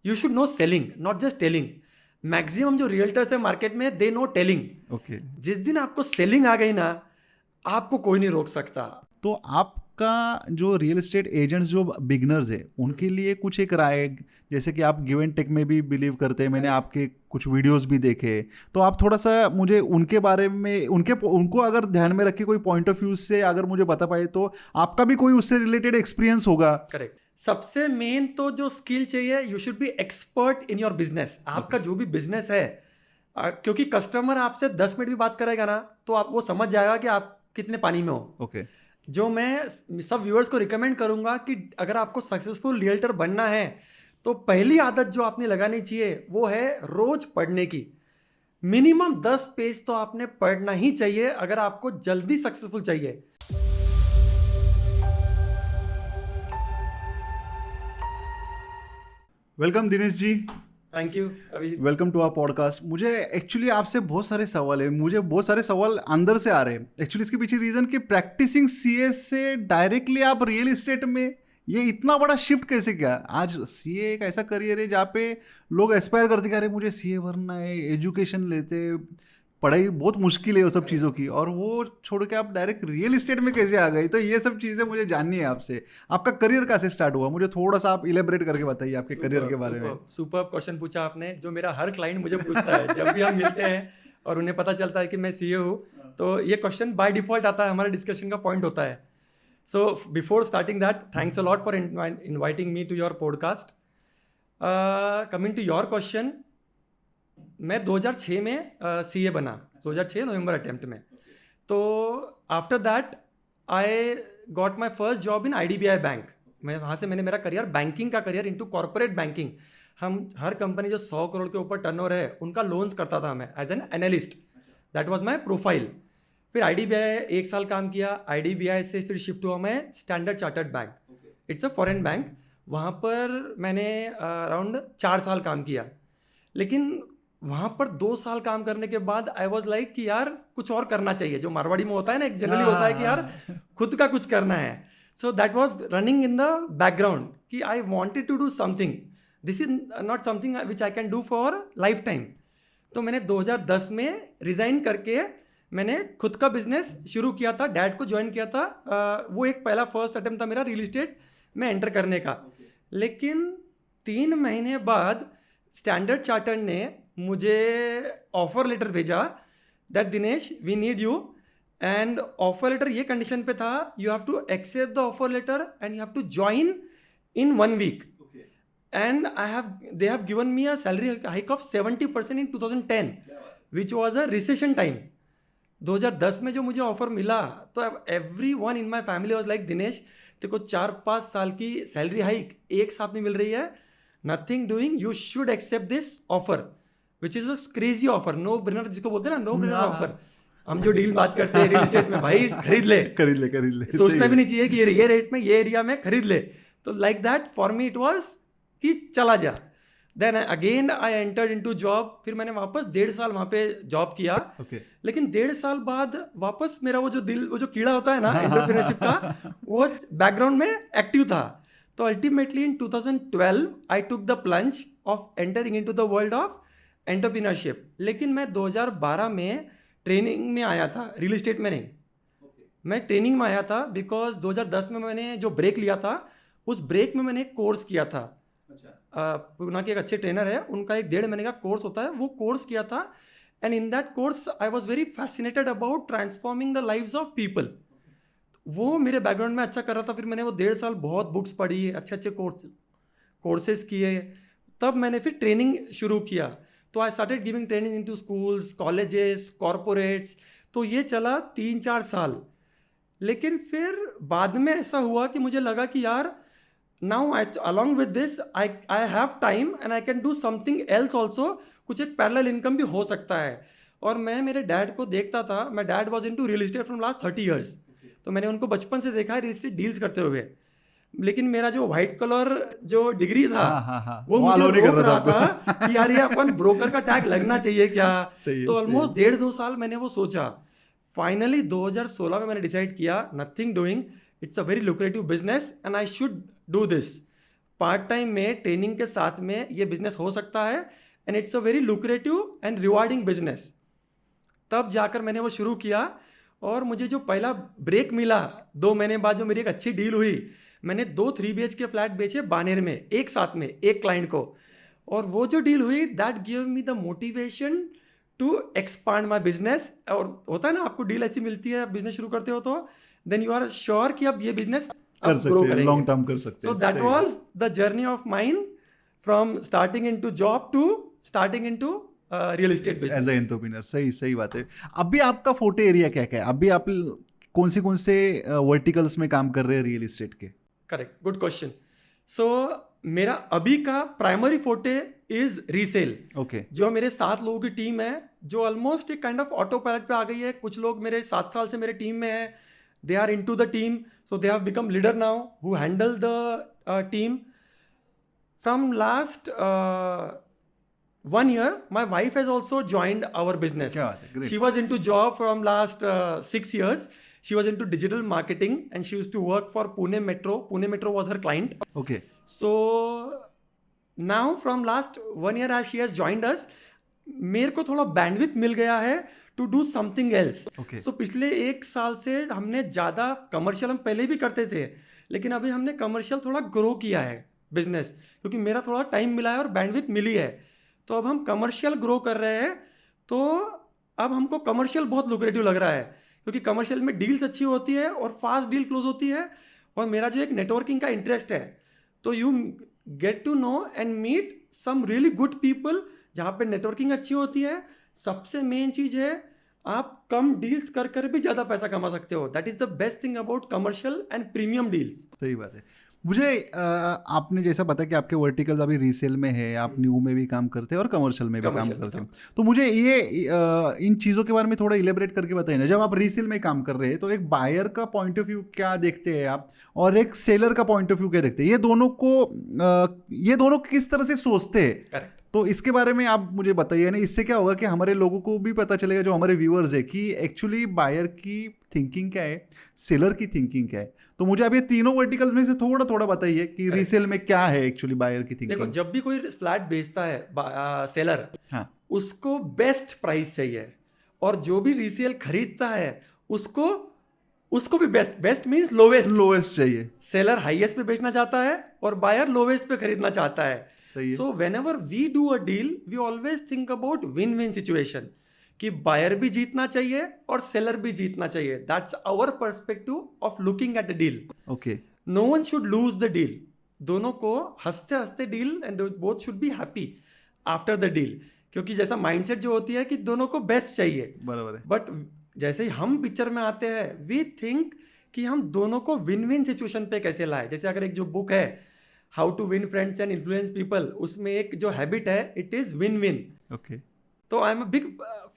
You should know selling, not just telling. Maximum जो realtors है market में, they no telling. Okay. जिस दिन आपको सेलिंग आ गई ना, आपको कोई नहीं रोक सकता. तो आपका जो रियल एस्टेट एजेंट्स जो बिगनर्स है उनके लिए कुछ एक राय, जैसे कि आप गिव एंड टेक में भी बिलीव करते हैं, मैंने आपके कुछ वीडियोस भी देखे, तो आप थोड़ा सा मुझे उनके बारे में उनको अगर ध्यान में रख के कोई पॉइंट ऑफ व्यू से अगर मुझे बता पाए, तो आपका भी कोई उससे रिलेटेड एक्सपीरियंस होगा. करेक्ट. सबसे मेन तो जो स्किल चाहिए, you should be expert in your business. आपका जो भी बिजनेस है, क्योंकि कस्टमर आपसे 10 मिनट भी बात करेगा ना, तो आप वो समझ जाएगा कि आप कितने पानी में हो. ओके. जो मैं सब व्यूअर्स को रिकमेंड करूंगा कि अगर आपको सक्सेसफुल रियल्टर बनना है, तो पहली आदत जो आपने लगानी चाहिए वो है रोज पढ़ने की. मिनिमम 10 पेज तो आपने पढ़ना ही चाहिए अगर आपको जल्दी सक्सेसफुल चाहिए. Welcome Dinesh ji. Thank you अभी. Welcome to our podcast. मुझे एक्चुअली आपसे बहुत सारे सवाल है, मुझे बहुत सारे सवाल अंदर से आ रहे हैं. एक्चुअली इसके पीछे रीज़न कि प्रैक्टिसिंग सीए से डायरेक्टली आप रियल इस्टेट में ये इतना बड़ा शिफ्ट कैसे किया. आज सीए एक ऐसा करियर है जहाँ पे लोग एस्पायर करते हैं कि अरे मुझे सीए बनना है, एजुकेशन लेते, पढ़ाई बहुत मुश्किल है वो सब चीज़ों की, और वो छोड़ के आप डायरेक्ट रियल इस्टेट में कैसे आ गए. तो ये सब चीज़ें मुझे जाननी है आपसे. आपका करियर कैसे स्टार्ट हुआ, मुझे थोड़ा सा आप इलेबरेट करके बताइए आपके करियर के बारे में. सुपर क्वेश्चन पूछा आपने, जो मेरा हर क्लाइंट मुझे पूछता है जब भी हम मिलते हैं और उन्हें पता चलता है कि मैं सीए हूँ, तो ये क्वेश्चन बाय डिफॉल्ट आता है, हमारे डिस्कशन का पॉइंट होता है. So before starting that, thanks a lot for inviting me to your podcast. Coming to your question, मैं 2006 में सीए बना, 2006 नवंबर अटेम्प्ट में. तो after that I got my first job in IDBI bank. मैं वहाँ से मैंने मेरा करियर, बैंकिंग का करियर इनटू कॉर्पोरेट बैंकिंग. हम हर कंपनी जो 100 करोड़ के ऊपर टर्नओवर है उनका लोन्स करता था मैं as an analyst. That was my profile. फिर IDBI 1 साल काम किया. IDBI से फिर शिफ्ट हुआ मैं standard chartered bank. It's a foreign bank. वहाँ पर मैंने अराउंड 4 साल काम किया. लेकिन वहाँ पर 2 साल काम करने के बाद आई वॉज लाइक कि यार कुछ और करना चाहिए. जो मारवाड़ी में होता है ना, एक जनरली होता है कि यार खुद का कुछ करना है. So that was running in the background कि I wanted to do something. This is not something which I can do for lifetime. तो मैंने 2010 में रिज़ाइन करके मैंने खुद का बिजनेस शुरू किया था. डैड को ज्वाइन किया था. वो एक पहला फर्स्ट अटेम्प्ट था मेरा रियल इस्टेट में एंटर करने का. लेकिन 3 महीने बाद स्टैंडर्ड चार्टर्ड ने मुझे ऑफर लेटर भेजा that Dinesh we need you. And offer letter ये कंडीशन पे था, you have to accept the offer letter and you have to join in 1 week. And they have given me a salary hike of 70% in 2010, which was a recession time. 2010 में जो मुझे offer मिला, तो every one in my family was like Dinesh तेरे को 4-5 साल की salary hike एक साथ में मिल रही है, nothing doing, you should accept this offer which is a crazy offer. No brainer जिसको बोलते हैं ना, नो ब्रेनर ऑफर. हम जो डील बात करते हैं रियल एस्टेट में, भाई खरीद ले. सोचना भी नहीं चाहिए कि ये रेट में ये एरिया में खरीद ले. तो like that for me it was कि चला जा. Then again I entered into job. फिर मैंने वापस 1.5 साल वहाँ पे जॉब किया. लेकिन 1.5 साल बाद वापस मेरा वो जो कीड़ा होता है ना एंटरप्रेन्योरशिप का, वो बैकग्राउंड में एक्टिव था. तो ultimately in 2012 I took the plunge of entering into the world of entrepreneurship. लेकिन मैं 2012 में ट्रेनिंग में आया था, रियल एस्टेट में नहीं. मैं ट्रेनिंग में आया था बिकॉज 2010 में मैंने जो ब्रेक लिया था, उस ब्रेक में मैंने एक कोर्स किया था. पूना के एक अच्छे ट्रेनर है, उनका एक 1.5 महीने का कोर्स होता है, वो कोर्स किया था. And in that course I was very fascinated about transforming the lives of people. वो मेरे बैकग्राउंड में अच्छा कर रहा था. फिर मैंने वो 1.5 साल बहुत बुक्स पढ़ी, अच्छे कोर्सेज किए. तब मैंने फिर ट्रेनिंग शुरू किया. तो I started giving training into schools, colleges, corporates. तो ये चला 3-4 साल. लेकिन फिर बाद में ऐसा हुआ कि मुझे लगा कि यार now along with this I have time and I can do something else also. कुछ एक पैरेलल इनकम भी हो सकता है. और मैं मेरे डैड को देखता था. मैं dad was into real estate from last 30 years. तो मैंने उनको बचपन से देखा है रियल एस्टेट डील्स करते हुए. लेकिन मेरा जो व्हाइट कलर जो डिग्री था, वो मुझे रोक रहा था कि यार ये अपन ब्रोकर का टैग लगना चाहिए क्या. तो ऑलमोस्ट 1.5-2 साल मैंने वो सोचा. फाइनली 2016 में मैंने डिसाइड किया, nothing doing, it's a very lucrative business and I should do this. Part time में ट्रेनिंग के साथ में ये बिजनेस हो सकता है and it's a very lucrative and rewarding business. तब जाकर मैंने वो शुरू किया और मुझे जो पहला ब्रेक मिला 2 महीने बाद, जो मेरी एक अच्छी डील हुई, मैंने 2 3 BHK फ्लैट बेचे बानेर में एक साथ में एक क्लाइंट को, और वो जो डील हुई that give me the motivation to expand my business. और होता है ना, आपको डील ऐसी मिलती है, बिजनेस शुरू करते हो तो देन यू आर श्योर कि अब ये बिजनेस कर सकते हैं, लॉन्ग टर्म कर सकते हैं। So that was the journey of mine from starting into job to starting into real estate business as a entrepreneur. सही बात है। अभी आपका फोटे एरिया क्या क्या है? अभी आप कौन से वर्टिकल्स में काम कर रहे हैं रियल एस्टेट के? Correct, good question. सो मेरा अभी का प्राइमरी फोटे इज रीसेल। ओके। जो मेरे 7 लोगों की टीम है, जो ऑलमोस्ट एक काइंड ऑफ ऑटो पायलट पे आ गई है। कुछ लोग मेरे 7 साल से मेरे टीम में है, they are into the team, so they have become leader now who handle the team. From last 1 year, my wife has also joined our business. क्या बात है, great. She was into job from last 6 years. She was into digital marketing and she used to work for Pune Metro. Pune Metro was her client. Okay. So now from last 1 year as she has joined us, मेरे को थोड़ा bandwidth मिल गया है to do something else. सो पिछले 1 साल से हमने ज़्यादा कमर्शियल, हम पहले भी करते थे, लेकिन अभी हमने कमर्शियल थोड़ा ग्रो किया है बिजनेस, क्योंकि मेरा थोड़ा टाइम मिला है और बैंडविथ मिली है। तो अब हम कमर्शियल ग्रो कर रहे हैं, तो अब हमको कमर्शियल बहुत लुक्रेटिव लग रहा है, क्योंकि कमर्शियल में डील्स अच्छी होती है और फास्ट डील क्लोज होती है। और मेरा जो एक नेटवर्किंग का इंटरेस्ट है, तो you get to know and meet some really good people, जहाँ पे नेटवर्किंग अच्छी होती है। सबसे मेन चीज़ है, आप कम डील्स कर कर भी ज़्यादा पैसा कमा सकते हो। That is the best thing about commercial and premium deals. सही बात है। मुझे आपने जैसा बताया कि आपके वर्टिकल्स अभी रीसेल में है, आप न्यू में भी काम करते हैं और कमर्शियल में भी काम करते हैं, तो मुझे ये इन चीज़ों के बारे में थोड़ा इलेबरेट करके बताइए ना। जब आप रीसेल में काम कर रहे हैं तो एक बायर का पॉइंट ऑफ व्यू क्या देखते हैं आप, और एक सेलर का पॉइंट ऑफ व्यू क्या देखते हैं? ये दोनों किस तरह से सोचते हैं? करेक्ट। तो इसके बारे में आप मुझे बताइए ना। इससे क्या होगा कि हमारे लोगों को भी पता चलेगा, जो हमारे व्यूअर्स है, कि एक्चुअली बायर की थिंकिंग क्या है, सेलर की थिंकिंग क्या है। तो मुझे अब ये तीनों वर्टिकल्स में से थोड़ा बताइए कि रीसेल में क्या है एक्चुअली बायर की थिंकिंग। देखो, जब भी कोई फ्लैट बेचता है सेलर, हाँ, उसको बेस्ट प्राइस चाहिए, और जो भी रीसेल खरीदता है उसको भी बेस्ट मींस लोवेस्ट चाहिए। सेलर हाईएस्ट पे बेचना चाहता है और बायर लोवेस्ट पे खरीदना चाहता है। सही है। So whenever we do a deal, we always think about win win situation, कि बायर भी जीतना चाहिए और सेलर भी जीतना चाहिए। That's our perspective of looking at the deal. Okay. No one should lose the deal. दोनों को हंसते हंसते deal, and both should be happy after the deal, क्योंकि जैसा माइंडसेट जो होती है कि दोनों को बेस्ट चाहिए। बराबर है। बट जैसे ही हम पिक्चर में आते हैं, वी थिंक कि हम दोनों को विन विन सिचुएशन पे कैसे लाए। जैसे अगर एक जो बुक है how to win friends and influence people, उसमें एक जो हैबिट है, it is win win. Okay. तो I am a big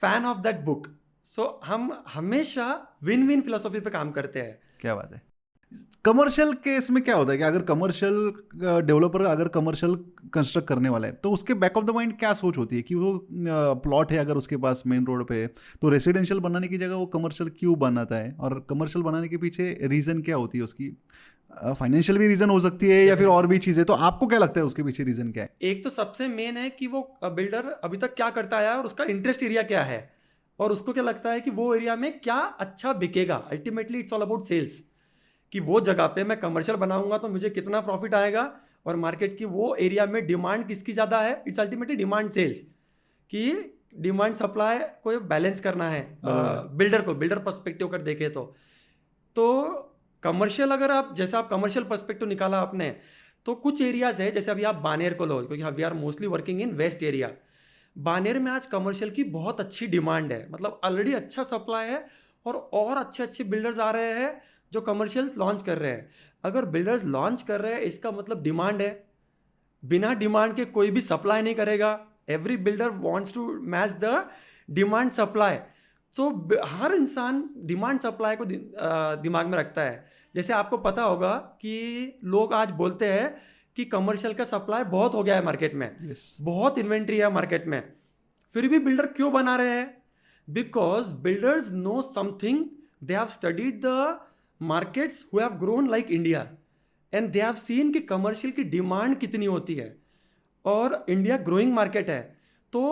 fan of that book. So हम हमेशा विन विन फिलोसॉफी पे काम करते हैं। क्या बात है। कमर्शियल केस में क्या होता है कि अगर कमर्शियल डेवलपर अगर कमर्शियल कंस्ट्रक्ट करने वाला है, तो उसके बैक ऑफ द माइंड क्या सोच होती है कि वो प्लॉट है अगर उसके पास मेन रोड पे, तो रेसिडेंशियल बनाने की जगह वो कमर्शियल क्यों बनाता है, और कमर्शियल बनाने के पीछे रीज़न क्या होती है उसकी? फाइनेंशियल भी रीज़न हो सकती है या फिर और भी चीज़ें। तो आपको क्या लगता है उसके पीछे रीज़न क्या है? एक तो सबसे मेन है कि वो बिल्डर अभी तक क्या करता है और उसका इंटरेस्ट एरिया क्या है, और उसको क्या लगता है कि वो एरिया में क्या अच्छा बिकेगा। Ultimately it's all about sales, कि वो जगह पे मैं कमर्शियल बनाऊंगा तो मुझे कितना प्रॉफिट आएगा, और मार्केट की वो एरिया में डिमांड किसकी ज़्यादा है। इट्स अल्टीमेटली डिमांड सेल्स, कि डिमांड सप्लाई को बैलेंस करना है बिल्डर पर्सपेक्टिव कर देखे तो कमर्शियल, अगर आप जैसे आप कमर्शियल पर्सपेक्टिव निकाला आपने, तो कुछ एरियाज है, जैसे अभी आप बानेर को लो, क्योंकि we are mostly working in west area. Baner में आज कमर्शियल की बहुत अच्छी डिमांड है, मतलब ऑलरेडी अच्छा सप्लाई है, और अच्छे बिल्डर्स आ रहे हैं जो कमर्शियल लॉन्च कर रहे हैं। अगर बिल्डर्स लॉन्च कर रहे हैं, इसका मतलब डिमांड है। बिना डिमांड के कोई भी सप्लाई नहीं करेगा। Every builder wants to match the demand supply. So हर इंसान डिमांड सप्लाई को दिमाग में रखता है। जैसे आपको पता होगा कि लोग आज बोलते हैं कि कमर्शियल का सप्लाई बहुत हो गया है मार्केट में, बहुत इन्वेंट्री है मार्केट में, फिर भी बिल्डर क्यों बना रहे हैं? Because builders know something, they have studied the markets who have grown like India, and they have seen कि कमर्शियल की डिमांड कितनी होती है, और इंडिया ग्रोइंग मार्केट है। तो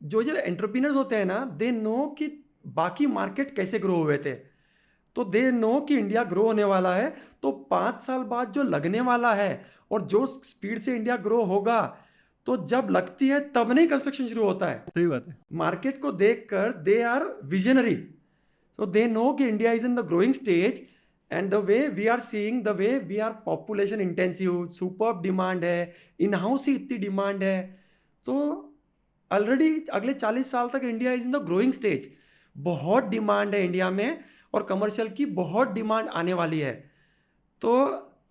जो एंटरप्रेन्योर्स होते हैं ना, दे नो कि बाकी मार्केट कैसे ग्रो हुए थे, तो दे नो कि इंडिया ग्रो होने वाला है। तो 5 साल बाद जो लगने वाला है और जो स्पीड से इंडिया ग्रो होगा, तो जब लगती है तब नहीं कंस्ट्रक्शन शुरू होता है। सही बात है। मार्केट को देखकर they are visionary, so they know कि India is in the growing stage, and the way we are seeing, the way we are population intensive, superb demand है, इन हाउस ही इतनी डिमांड है, तो ऑलरेडी अगले 40 साल तक India is in the growing stage. बहुत demand है India में, और कमर्शियल की बहुत डिमांड आने वाली है। तो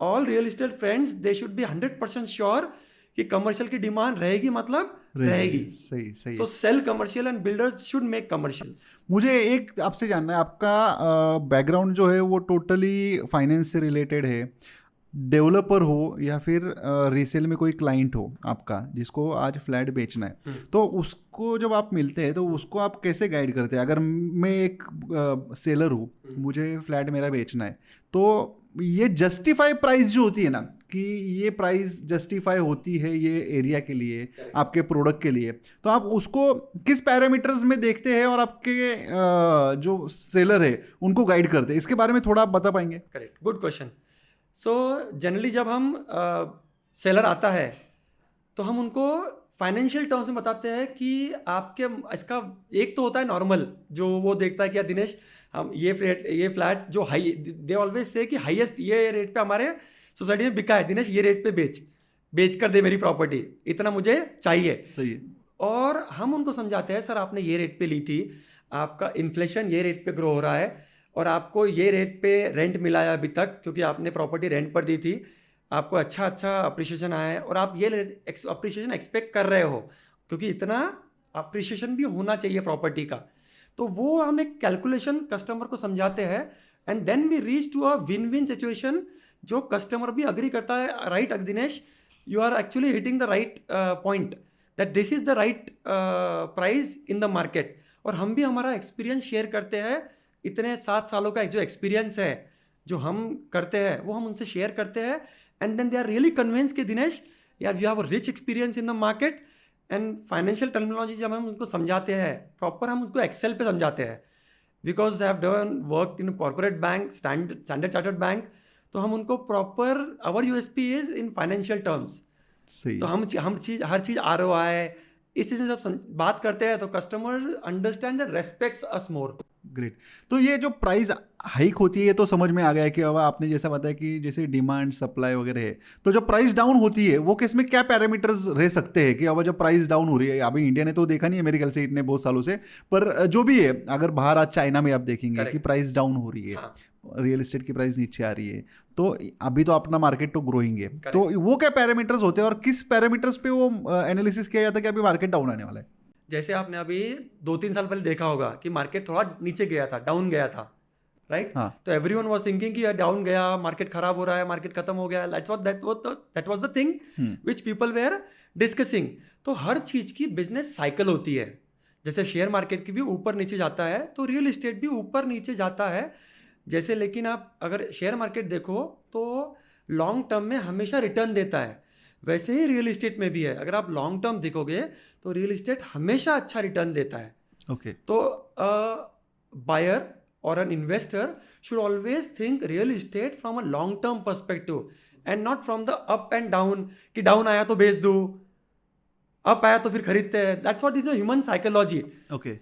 all real estate friends, they should be 100% sure कि कमर्शियल की डिमांड रहेगी, मतलब रहेगी। सही सही। So sell commercial and builders should make commercial. मुझे एक आपसे जानना है, आपका बैकग्राउंड जो है वो टोटली फाइनेंस से रिलेटेड है, डेवलपर हो या फिर रीसेल में कोई क्लाइंट हो आपका जिसको आज फ्लैट बेचना है, तो उसको जब आप मिलते हैं तो उसको आप कैसे गाइड करते हैं? अगर मैं एक सेलर हूँ, मुझे फ्लैट मेरा बेचना है, तो ये जस्टिफाई प्राइस जो होती है ना, कि ये प्राइस जस्टिफाई होती है ये एरिया के लिए, आपके प्रोडक्ट के लिए, तो आप उसको किस पैरामीटर्स में देखते हैं और आपके जो सेलर है उनको गाइड करते हैं? इसके बारे में थोड़ा आप बता पाएंगे? Correct, good question. So generally जब हम सेलर आता है तो हम उनको फाइनेंशियल टर्म्स में बताते हैं कि आपके इसका एक तो होता है नॉर्मल, जो वो देखता है कि यार दिनेश, हम ये फ्लैट जो हाई, दे ऑलवेज से कि हाईएस्ट ये रेट पे हमारे सोसाइटी में बिका है, दिनेश ये रेट पे बेच कर दे मेरी प्रॉपर्टी, इतना मुझे चाहिए। सही है। और हम उनको समझाते हैं, सर आपने ये रेट पे ली थी, आपका इन्फ्लेशन ये रेट पे ग्रो हो रहा है, और आपको ये रेट पे रेंट मिला है अभी तक, क्योंकि आपने प्रॉपर्टी रेंट पर दी थी, आपको अच्छा अप्रिशिएशन आया है, और आप ये अप्रिशिएशन एक्सपेक्ट कर रहे हो, क्योंकि इतना अप्रिशिएशन भी होना चाहिए प्रॉपर्टी का। तो वो हम एक कैलकुलेशन कस्टमर को समझाते हैं, and then we reach to a win win situation, जो कस्टमर भी अग्री करता है, right Dinesh, you are actually hitting the right point, that this is the right price in the market. और हम भी हमारा एक्सपीरियंस शेयर करते हैं, इतने 7 सालों का जो एक्सपीरियंस है जो हम करते हैं वो हम उनसे शेयर करते हैं, and then they are really convince कि दिनेश यार you have a rich experience in the market. And financial terminology जब हम उनको समझाते हैं प्रॉपर, हम उनको एक्सेल पे समझाते हैं, because they have done work in corporate bank, standard chartered bank, तो हम उनको proper, our USP is in financial terms. तो हम हर चीज़ ROI इस चीज़ में जब बात करते हैं तो customer understand and respects us more. Great. तो ये जो प्राइस हाइक होती है ये तो समझ में आ गया कि अब आपने जैसा बताया कि जैसे डिमांड सप्लाई वगैरह है, तो जब प्राइस डाउन होती है वो किस में क्या पैरामीटर्स रह सकते हैं कि अब जब प्राइस डाउन हो रही है? अभी इंडिया ने तो देखा नहीं है मेरे ख्याल से इतने बहुत सालों से, पर जो भी है, अगर बाहर आज चाइना में आप देखेंगे कि प्राइस डाउन हो रही है, हाँ। रियल एस्टेट की प्राइस नीचे आ रही है, तो अभी तो अपना मार्केट तो ग्रोइंग है, तो वो क्या पैरामीटर्स होते हैं और किस पैरामीटर्स पे वो एनालिसिस किया जाता है कि अभी मार्केट डाउन आने वाला है? जैसे आपने अभी 2-3 साल पहले देखा होगा कि मार्केट थोड़ा नीचे गया था, डाउन गया था, राइट? हाँ। तो एवरीवन वाज थिंकिंग कि डाउन गया, मार्केट खराब हो रहा है, मार्केट खत्म हो गया, that was the thing which people were discussing. तो हर चीज की बिजनेस साइकिल होती है, जैसे शेयर मार्केट की भी ऊपर नीचे जाता है, तो रियल एस्टेट भी ऊपर नीचे जाता है जैसे। लेकिन आप अगर शेयर मार्केट देखो तो लॉन्ग टर्म में हमेशा रिटर्न देता है, वैसे ही रियल एस्टेट में भी है। अगर आप लॉन्ग टर्म देखोगे तो रियल एस्टेट हमेशा अच्छा रिटर्न देता है। ओके। तो बायर और an investor should always think real estate from a long term perspective and not from the up and down, कि डाउन आया तो बेच दूँ, अप आया तो फिर खरीदते हैं। That's what is the human psychology. Okay.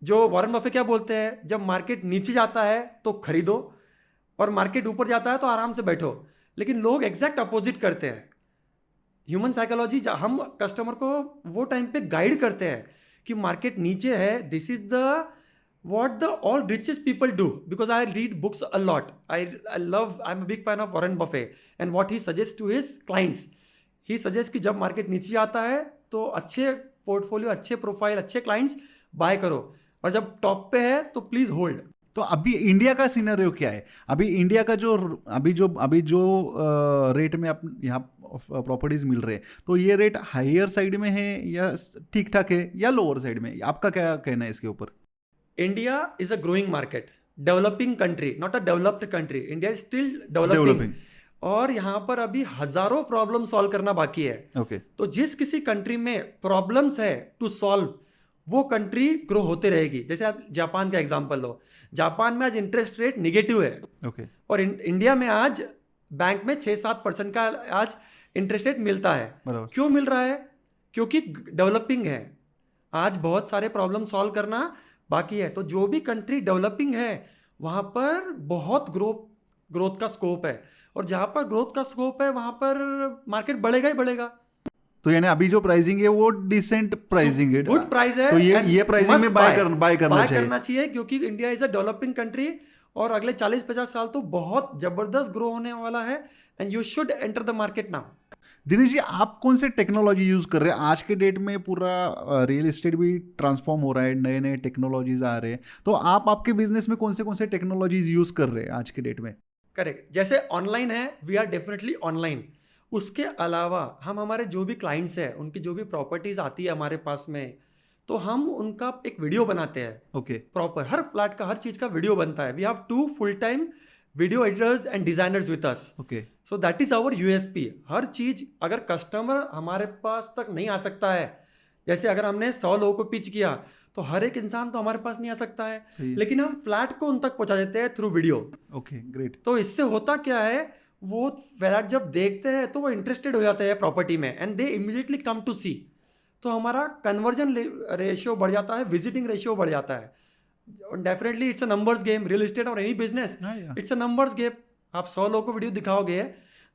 जो वॉरेन बफे क्या बोलते हैं, जब मार्केट नीचे जाता है तो खरीदो और मार्केट ऊपर जाता है तो आराम से बैठो। लेकिन लोग एग्जैक्ट अपोजिट करते हैं। ह्यूमन साइकोलॉजी, हम कस्टमर को वो टाइम पे गाइड करते हैं कि मार्केट नीचे है, this is the what the all richest people do, because I read books a lot, I am a big fan of Warren Buffett and what he suggest to his clients. He suggest कि जब market नीचे जाता है तो अच्छे portfolio, अच्छे profile, अच्छे clients bye करो, और जब टॉप पे है तो प्लीज होल्ड। तो अभी इंडिया का सिनेरियो क्या है? अभी इंडिया का जो रेट में आप यहाँ प्रॉपर्टीज मिल रहे हैं, तो ये रेट हायर साइड में है या ठीक ठाक है या लोअर साइड में? आपका क्या कहना है इसके ऊपर? India is a growing market, developing country, not a developed country. India is still developing. और यहाँ पर अभी हजारों प्रॉब्लम सॉल्व करना बाकी है। ओके तो जिस किसी कंट्री में प्रॉब्लम्स है टू सॉल्व, वो कंट्री ग्रो होते रहेगी। जैसे आप जापान का एग्जांपल लो, जापान में आज इंटरेस्ट रेट निगेटिव है, ओके और इंडिया में आज बैंक में 6-7% का आज इंटरेस्ट रेट मिलता है। बराबर। क्यों मिल रहा है? क्योंकि डेवलपिंग है, आज बहुत सारे प्रॉब्लम सॉल्व करना बाकी है। तो जो भी कंट्री डेवलपिंग है वहाँ पर बहुत ग्रोथ का स्कोप है, और जहाँ पर ग्रोथ का स्कोप है वहाँ पर मार्केट बढ़ेगा ही बढ़ेगा। तो यानी अभी जो प्राइसिंग है वो डिसेंट प्राइसिंग है, गुड प्राइस है, तो ये प्राइसिंग में बाय करना चाहिए क्योंकि India is a developing country, और अगले 40-50 साल तो बहुत जबरदस्त ग्रो होने वाला है, and you should enter the market now. Dinesh ji, आप कौन से टेक्नोलॉजी यूज कर रहे हैं? आज के डेट में पूरा रियल एस्टेट भी ट्रांसफॉर्म हो रहा है, नए नए टेक्नोलॉजीज आ रहे हैं, तो आप आपके बिजनेस में कौन से टेक्नोलॉजीज यूज कर रहे हैं आज के डेट में? करेक्ट, जैसे ऑनलाइन है, वी आर डेफिनेटली ऑनलाइन। उसके अलावा हम हमारे जो भी क्लाइंट्स हैं, उनकी जो भी प्रॉपर्टीज आती है हमारे पास में, तो हम उनका एक वीडियो बनाते हैं। ओके प्रॉपर हर फ्लैट का, हर चीज का वीडियो बनता है। We have 2 full time video editors and designers with us. Okay so that is our USP. हर चीज, अगर कस्टमर हमारे पास तक नहीं आ सकता है, जैसे अगर हमने 100 लोगों को पिच किया, तो हर एक इंसान तो हमारे पास नहीं आ सकता है, लेकिन हम फ्लैट को उन तक पहुंचा देते हैं थ्रू वीडियो। Okay great. तो इससे होता क्या है, वो फ्लैट जब देखते हैं तो वो इंटरेस्टेड हो जाते हैं प्रॉपर्टी में, and they immediately come to see. तो हमारा कन्वर्जन रेशियो बढ़ जाता है, विजिटिंग रेशियो बढ़ जाता है। Definitely it's a numbers game, real estate और any business, it's a numbers game. आप 100 लोगों को वीडियो दिखाओगे,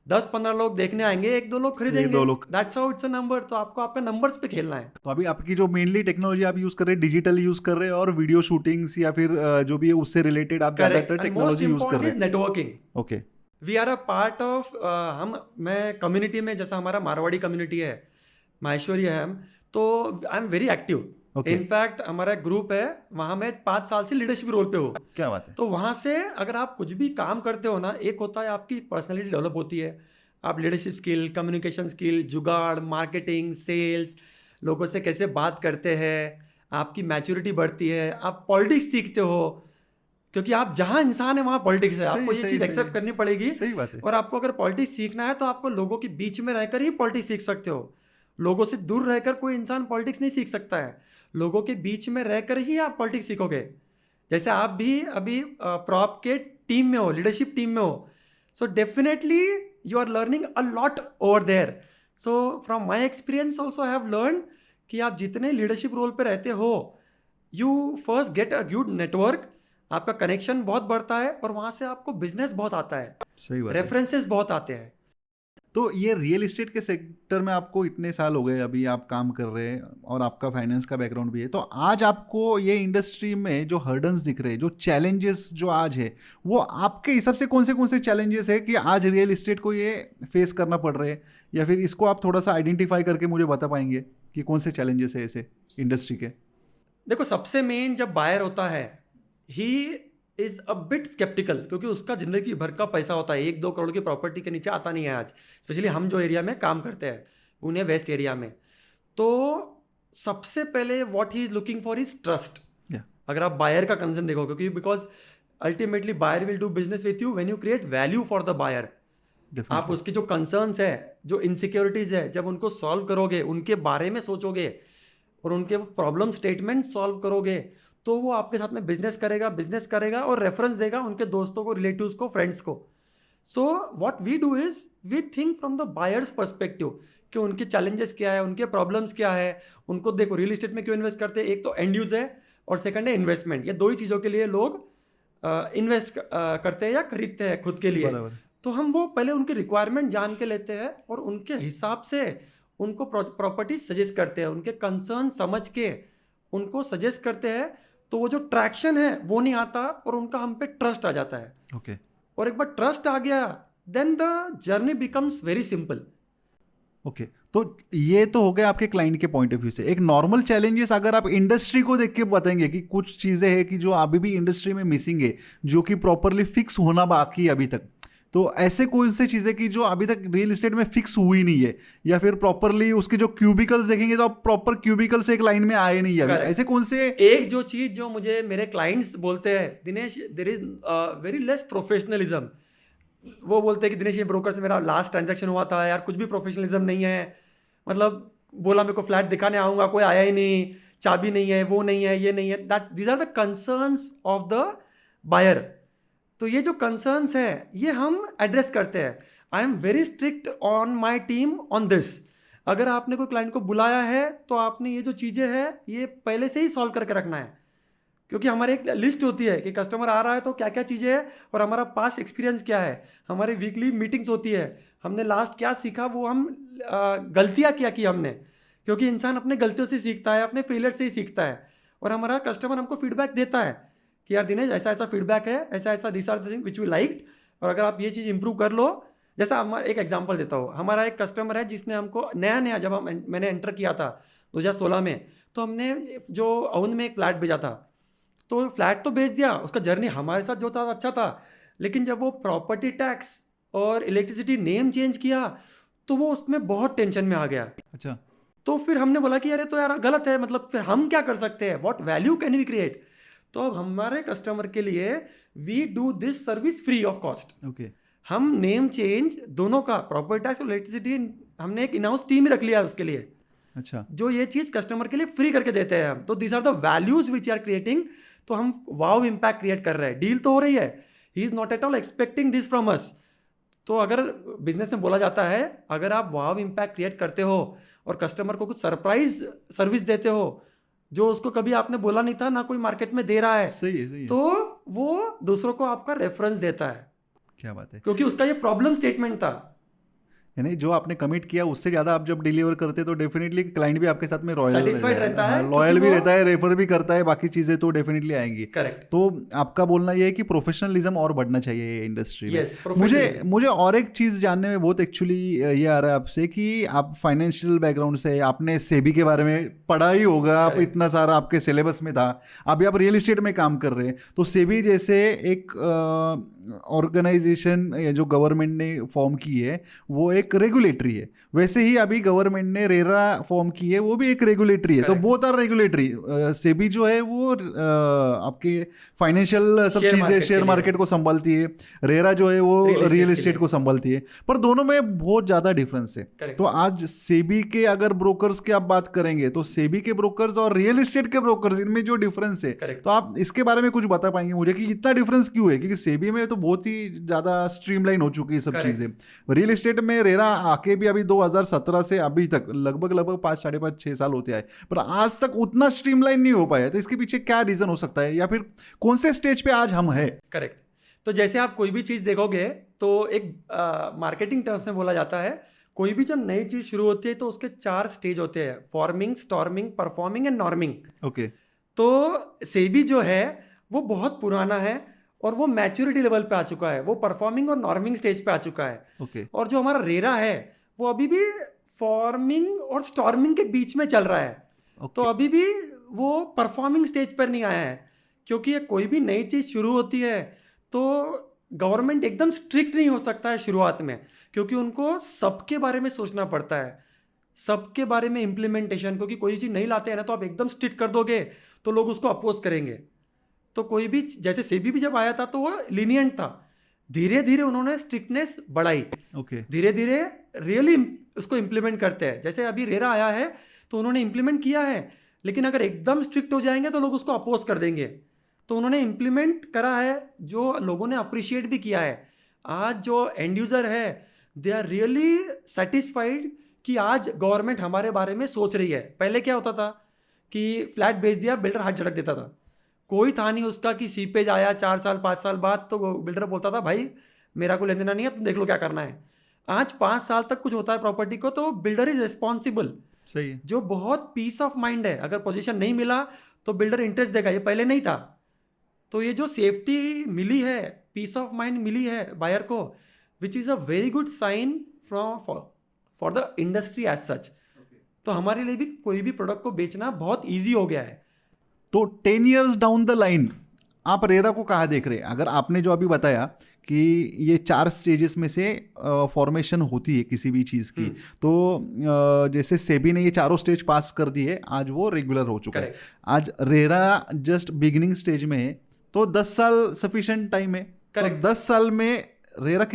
10-15 लोग देखने आएंगे, 1-2 लोग खरीदेंगे, that's how it's a number. तो आपको आपके नंबर्स पे खेलना है। तो अभी आपकी जो मेनली टेक्नोलॉजी आप यूज कर रहे हैं, डिजिटल यूज कर रहे हैं, और वीडियो शूटिंग्स या फिर जो भी है उससे रिलेटेड आप ज्यादातर टेक्नोलॉजी यूज कर रहे हैं। Networking. Okay we are a part of, मैं कम्युनिटी में, जैसा हमारा मारवाड़ी कम्युनिटी है, माहेश्वरी है हम, तो I am very active. In fact हमारा एक ग्रुप है, वहाँ मैं 5 साल से लीडरशिप रोल पे हूँ। क्या बात है। तो वहाँ से अगर आप कुछ भी काम करते हो ना, एक होता है आपकी पर्सनैलिटी डेवलप होती है, आप लीडरशिप स्किल, कम्युनिकेशन स्किल, जुगाड़, मार्केटिंग, सेल्स, लोगों से कैसे बात करते हैं, आपकी मैच्योरिटी बढ़ती है, आप पॉलिटिक्स सीखते हो, क्योंकि आप जहाँ इंसान है वहाँ पॉलिटिक्स है। आपको ये चीज़ एक्सेप्ट करनी पड़ेगी। सही बात है। और आपको अगर पॉलिटिक्स सीखना है तो आपको लोगों के बीच में रहकर ही पॉलिटिक्स सीख सकते हो। लोगों से दूर रहकर कोई इंसान पॉलिटिक्स नहीं सीख सकता है, लोगों के बीच में रहकर ही आप पॉलिटिक्स सीखोगे। जैसे आप भी अभी प्रॉप के टीम में हो, लीडरशिप टीम में हो, so definitely you are learning a lot over there. So from my experience also I have learn कि आप जितने लीडरशिप रोल पे रहते हो, you first get a good network, आपका कनेक्शन बहुत बढ़ता है, और वहाँ से आपको बिजनेस बहुत आता है, सही बात, रेफरेंसेस बहुत आते हैं। तो ये रियल एस्टेट के सेक्टर में आपको इतने साल हो गए, अभी आप काम कर रहे हैं, और आपका फाइनेंस का बैकग्राउंड भी है, तो आज आपको ये इंडस्ट्री में जो हर्डन्स दिख रहे हैं, जो चैलेंजेस जो आज है, वो आपके हिसाब से कौन से चैलेंजेस है कि आज रियल एस्टेट को ये फेस करना पड़ रहे हैं, या फिर इसको आप थोड़ा सा आइडेंटिफाई करके मुझे बता पाएंगे कि कौन से चैलेंजेस है ऐसे इंडस्ट्री के? देखो, सबसे मेन जब बायर होता है, he is a bit skeptical, क्योंकि उसका जिंदगी भर का पैसा होता है, 1-2 करोड़ की प्रॉपर्टी के नीचे आता नहीं है आज। स्पेशली हम जो एरिया में काम करते हैं, पुणे वेस्ट एरिया में, तो सबसे पहले what he is looking for is trust. अगर आप बायर का कंसर्न देखो, क्योंकि because ultimately buyer will do business with you when you create value for the buyer. आप उसकी जो कंसर्न्स है, जो इनसिक्योरिटीज है, जब उनको सॉल्व करोगे, उनके बारे में सोचोगे और उनके प्रॉब्लम स्टेटमेंट सॉल्व करोगे, तो वो आपके साथ में बिजनेस करेगा और रेफरेंस देगा उनके दोस्तों को, रिलेटिव्स को, फ्रेंड्स को। So what we do is we think from the buyer's perspective कि उनके चैलेंजेस क्या है, उनके प्रॉब्लम्स क्या है, उनको देखो रियल एस्टेट में क्यों इन्वेस्ट करते हैं। एक तो एंड यूज है और सेकंड है इन्वेस्टमेंट। ये 2 ही चीज़ों के लिए लोग इन्वेस्ट करते हैं या खरीदते हैं खुद के लिए। तो हम वो पहले उनकी रिक्वायरमेंट जान के लेते हैं और उनके हिसाब से उनको प्रॉपर्टी सजेस्ट करते हैं, उनके कंसर्न समझ के उनको सजेस्ट करते हैं। तो वो जो ट्रैक्शन है वो नहीं आता और उनका हम पे ट्रस्ट आ जाता है। ओके और एक बार ट्रस्ट आ गया, then the journey becomes very simple. Okay, तो ये तो हो गया आपके क्लाइंट के पॉइंट ऑफ व्यू से। एक नॉर्मल चैलेंजेस अगर आप इंडस्ट्री को देख के बताएंगे कि कुछ चीज़ें हैं कि जो अभी भी इंडस्ट्री में मिसिंग है, जो कि प्रॉपरली फिक्स होना बाकी है अभी तक, तो ऐसे कौन से चीज़ें कि जो अभी तक रियल एस्टेट में फिक्स हुई नहीं है, या फिर प्रॉपरली उसके जो क्यूबिकल्स देखेंगे तो आप प्रॉपर क्यूबिकल से एक लाइन में आए नहीं है, ऐसे कौन से? एक जो चीज़ जो मुझे मेरे क्लाइंट्स बोलते हैं, Dinesh, there is very less professionalism. वो बोलते हैं कि दिनेश ये ब्रोकर से मेरा लास्ट ट्रांजैक्शन हुआ था यार, कुछ भी प्रोफेशनलिज्म नहीं है, मतलब बोला मेरे को फ्लैट दिखाने आऊँगा, कोई आया ही नहीं, चाबी नहीं है, वो नहीं है, ये नहीं है। That these are the concerns of the buyer. तो ये जो कंसर्न्स है ये हम एड्रेस करते हैं। I am very strict on my team on this. अगर आपने कोई क्लाइंट को बुलाया है तो आपने ये जो चीज़ें हैं ये पहले से ही सॉल्व करके रखना है, क्योंकि हमारी एक लिस्ट होती है कि कस्टमर आ रहा है तो क्या क्या चीज़ें हैं और हमारा पास एक्सपीरियंस क्या है। हमारी वीकली मीटिंग्स होती है, हमने लास्ट क्या सीखा, वो हम गलतियाँ क्या की हमने, क्योंकि इंसान अपने गलतियों से सीखता है, अपने फेलियर से ही सीखता है। और हमारा कस्टमर हमको फीडबैक देता है कि यार दिनेश ऐसा ऐसा फीडबैक है, ऐसा ऐसा this are the thing which we like, और अगर आप ये चीज़ इंप्रूव कर लो। जैसा हम एक एग्जांपल देता हूँ, हमारा एक कस्टमर है जिसने हमको नया जब मैंने एंटर किया था 2016 में, तो हमने जो अउन में एक फ्लैट भेजा था, तो फ्लैट तो बेच दिया, उसका जर्नी हमारे साथ जो था अच्छा था, लेकिन जब वो प्रॉपर्टी टैक्स और इलेक्ट्रिसिटी नेम चेंज किया तो वो उसमें बहुत टेंशन में आ गया। अच्छा। तो फिर हमने बोला कि अरे तो यार गलत है, मतलब फिर हम क्या कर सकते हैं, what value can we create. तो अब हमारे कस्टमर के लिए we do this service free of cost. Okay. हम नेम चेंज दोनों का, प्रॉपर्टी टैक्स और इलेक्ट्रिसिटी, हमने एक इन हाउस टीम ही रख लिया है उसके लिए। अच्छा। जो ये चीज़ कस्टमर के लिए फ्री करके देते हैं हम। तो this are the values which are creating. तो हम वाव इम्पैक्ट क्रिएट कर रहे हैं, डील तो हो रही है, he is not at all expecting this from us. तो अगर बिजनेस में बोला जाता है, अगर आप वाव इम्पैक्ट क्रिएट करते हो और कस्टमर को कुछ सरप्राइज सर्विस देते हो जो उसको कभी आपने बोला नहीं था, ना कोई मार्केट में दे रहा है, सही है। तो वो दूसरों को आपका रेफरेंस देता है। क्या बात है। क्योंकि उसका ये प्रॉब्लम स्टेटमेंट था, यानी जो आपने कमिट किया उससे ज़्यादा आप जब डिलीवर करते तो डेफिनेटली क्लाइंट भी आपके साथ में रॉयल रहता है, लॉयल भी रहता है, रेफर भी करता है, बाकी चीज़ें तो डेफिनेटली आएंगी। करेक्ट। तो आपका बोलना ये है कि प्रोफेशनलिज्म और बढ़ना चाहिए ये इंडस्ट्री में। Yes, मुझे और एक चीज़ जानने में बहुत एक्चुअली ये आ रहा है आपसे कि आप फाइनेंशियल बैकग्राउंड से, आपने सेबी के बारे में पढ़ा ही होगा, आप इतना सारा आपके सिलेबस में था, अभी आप रियल एस्टेट में काम कर रहे हैं, तो सेबी जैसे एक ऑर्गेनाइजेशन जो गवर्नमेंट ने फॉर्म की है वो एक रेगुलेटरी है, वैसे ही अभी गवर्नमेंट ने रेरा फॉर्म की है, वो भी एक रेगुलेटरी है। तो बोथ आर रेगुलेटरी। सेबी जो है वो आपके फाइनेंशियल सब चीज़ें, शेयर मार्केट को संभालती है, रेरा जो है वो रियल एस्टेट को संभालती है, पर दोनों में बहुत ज़्यादा डिफरेंस है। तो आज सेबी के अगर ब्रोकर्स की आप बात करेंगे तो सेबी के ब्रोकर्स और रियल एस्टेट के ब्रोकर्स, इनमें जो डिफरेंस है, तो आप इसके बारे में कुछ बता पाएंगे मुझे कि इतना डिफरेंस क्यों है? क्योंकि सेबी में तो बहुत ही ज़्यादा स्ट्रीमलाइन हो चुकी है सब चीज़ें, रियल एस्टेट में रेरा आके भी अभी 2017 से अभी तक लगभग 5, 5.5, 6 साल होते आए, पर आज तक उतना स्ट्रीमलाइन नहीं हो पाया। तो इसके पीछे क्या रीजन हो सकता है, या फिर कौन से स्टेज पे आज हम है? करेक्ट। तो जैसे आप कोई भी चीज़ देखोगे तो एक मार्केटिंग टर्म्स में बोला जाता है, कोई भी जब नई चीज़ शुरू होती है तो उसके 4 स्टेज होते हैं, forming, storming, performing and norming. Okay. तो सेबी जो है वो बहुत पुराना है और वो मैच्योरिटी लेवल पे आ चुका है, वो परफॉर्मिंग और नॉर्मिंग स्टेज पे आ चुका है। ओके। और जो हमारा रेरा है वो अभी भी फॉर्मिंग और स्टॉर्मिंग के बीच में चल रहा है। तो अभी भी वो परफॉर्मिंग स्टेज पर नहीं आया है, क्योंकि ये कोई भी नई चीज़ शुरू होती है तो गवर्नमेंट एकदम स्ट्रिक्ट नहीं हो सकता है शुरुआत में, क्योंकि उनको सबके बारे में सोचना पड़ता है, सबके बारे में इम्प्लीमेंटेशन। क्योंकि कोई चीज़ नहीं लाते हैं ना तो आप एकदम स्ट्रिक्ट कर दोगे तो लोग उसको अपोज करेंगे। तो कोई भी, जैसे सेबी भी जब आया था तो वो लीनियंट था, धीरे धीरे उन्होंने स्ट्रिक्टनेस बढ़ाई। ओके। धीरे धीरे रियली उसको इम्प्लीमेंट करते हैं। जैसे अभी रेरा आया है तो उन्होंने इम्प्लीमेंट किया है, लेकिन अगर एकदम स्ट्रिक्ट हो जाएंगे तो लोग उसको अपोज कर देंगे। तो उन्होंने इम्प्लीमेंट करा है, जो लोगों ने अप्रिशिएट भी किया है। आज जो एंड यूज़र है दे आर रियली सेटिस्फाइड कि आज गवर्नमेंट हमारे बारे में सोच रही है। पहले क्या होता था कि फ्लैट बेच दिया, बिल्डर हाथ झटक देता था, कोई था नहीं उसका कि सीपेज आया 4 साल 5 साल बाद तो बिल्डर बोलता था भाई मेरा को लेना देना नहीं है, तुम देख लो क्या करना है। आज 5 साल तक कुछ होता है प्रॉपर्टी को तो बिल्डर इज रिस्पॉन्सिबल। सही है। जो बहुत पीस ऑफ माइंड है, अगर पोजीशन नहीं मिला तो बिल्डर इंटरेस्ट देगा, ये पहले नहीं था। तो ये जो सेफ्टी मिली है, पीस ऑफ माइंड मिली है बायर को, which is a very good sign for the industry as such. तो हमारे लिए भी कोई भी प्रोडक्ट को बेचना बहुत ईजी हो गया है। तो 10 years डाउन द लाइन आप रेरा को कहाँ देख रहे हैं? अगर आपने जो अभी बताया कि ये 4 स्टेजेस में से फॉर्मेशन होती है किसी भी चीज़ की, तो जैसे सेबी ने ये चारों स्टेज पास कर दिए, आज वो रेगुलर हो चुका है। आज रेरा जस्ट बिगिनिंग स्टेज में है, तो 10 साल सफिशिएंट टाइम है। तो 10 साल में रेरा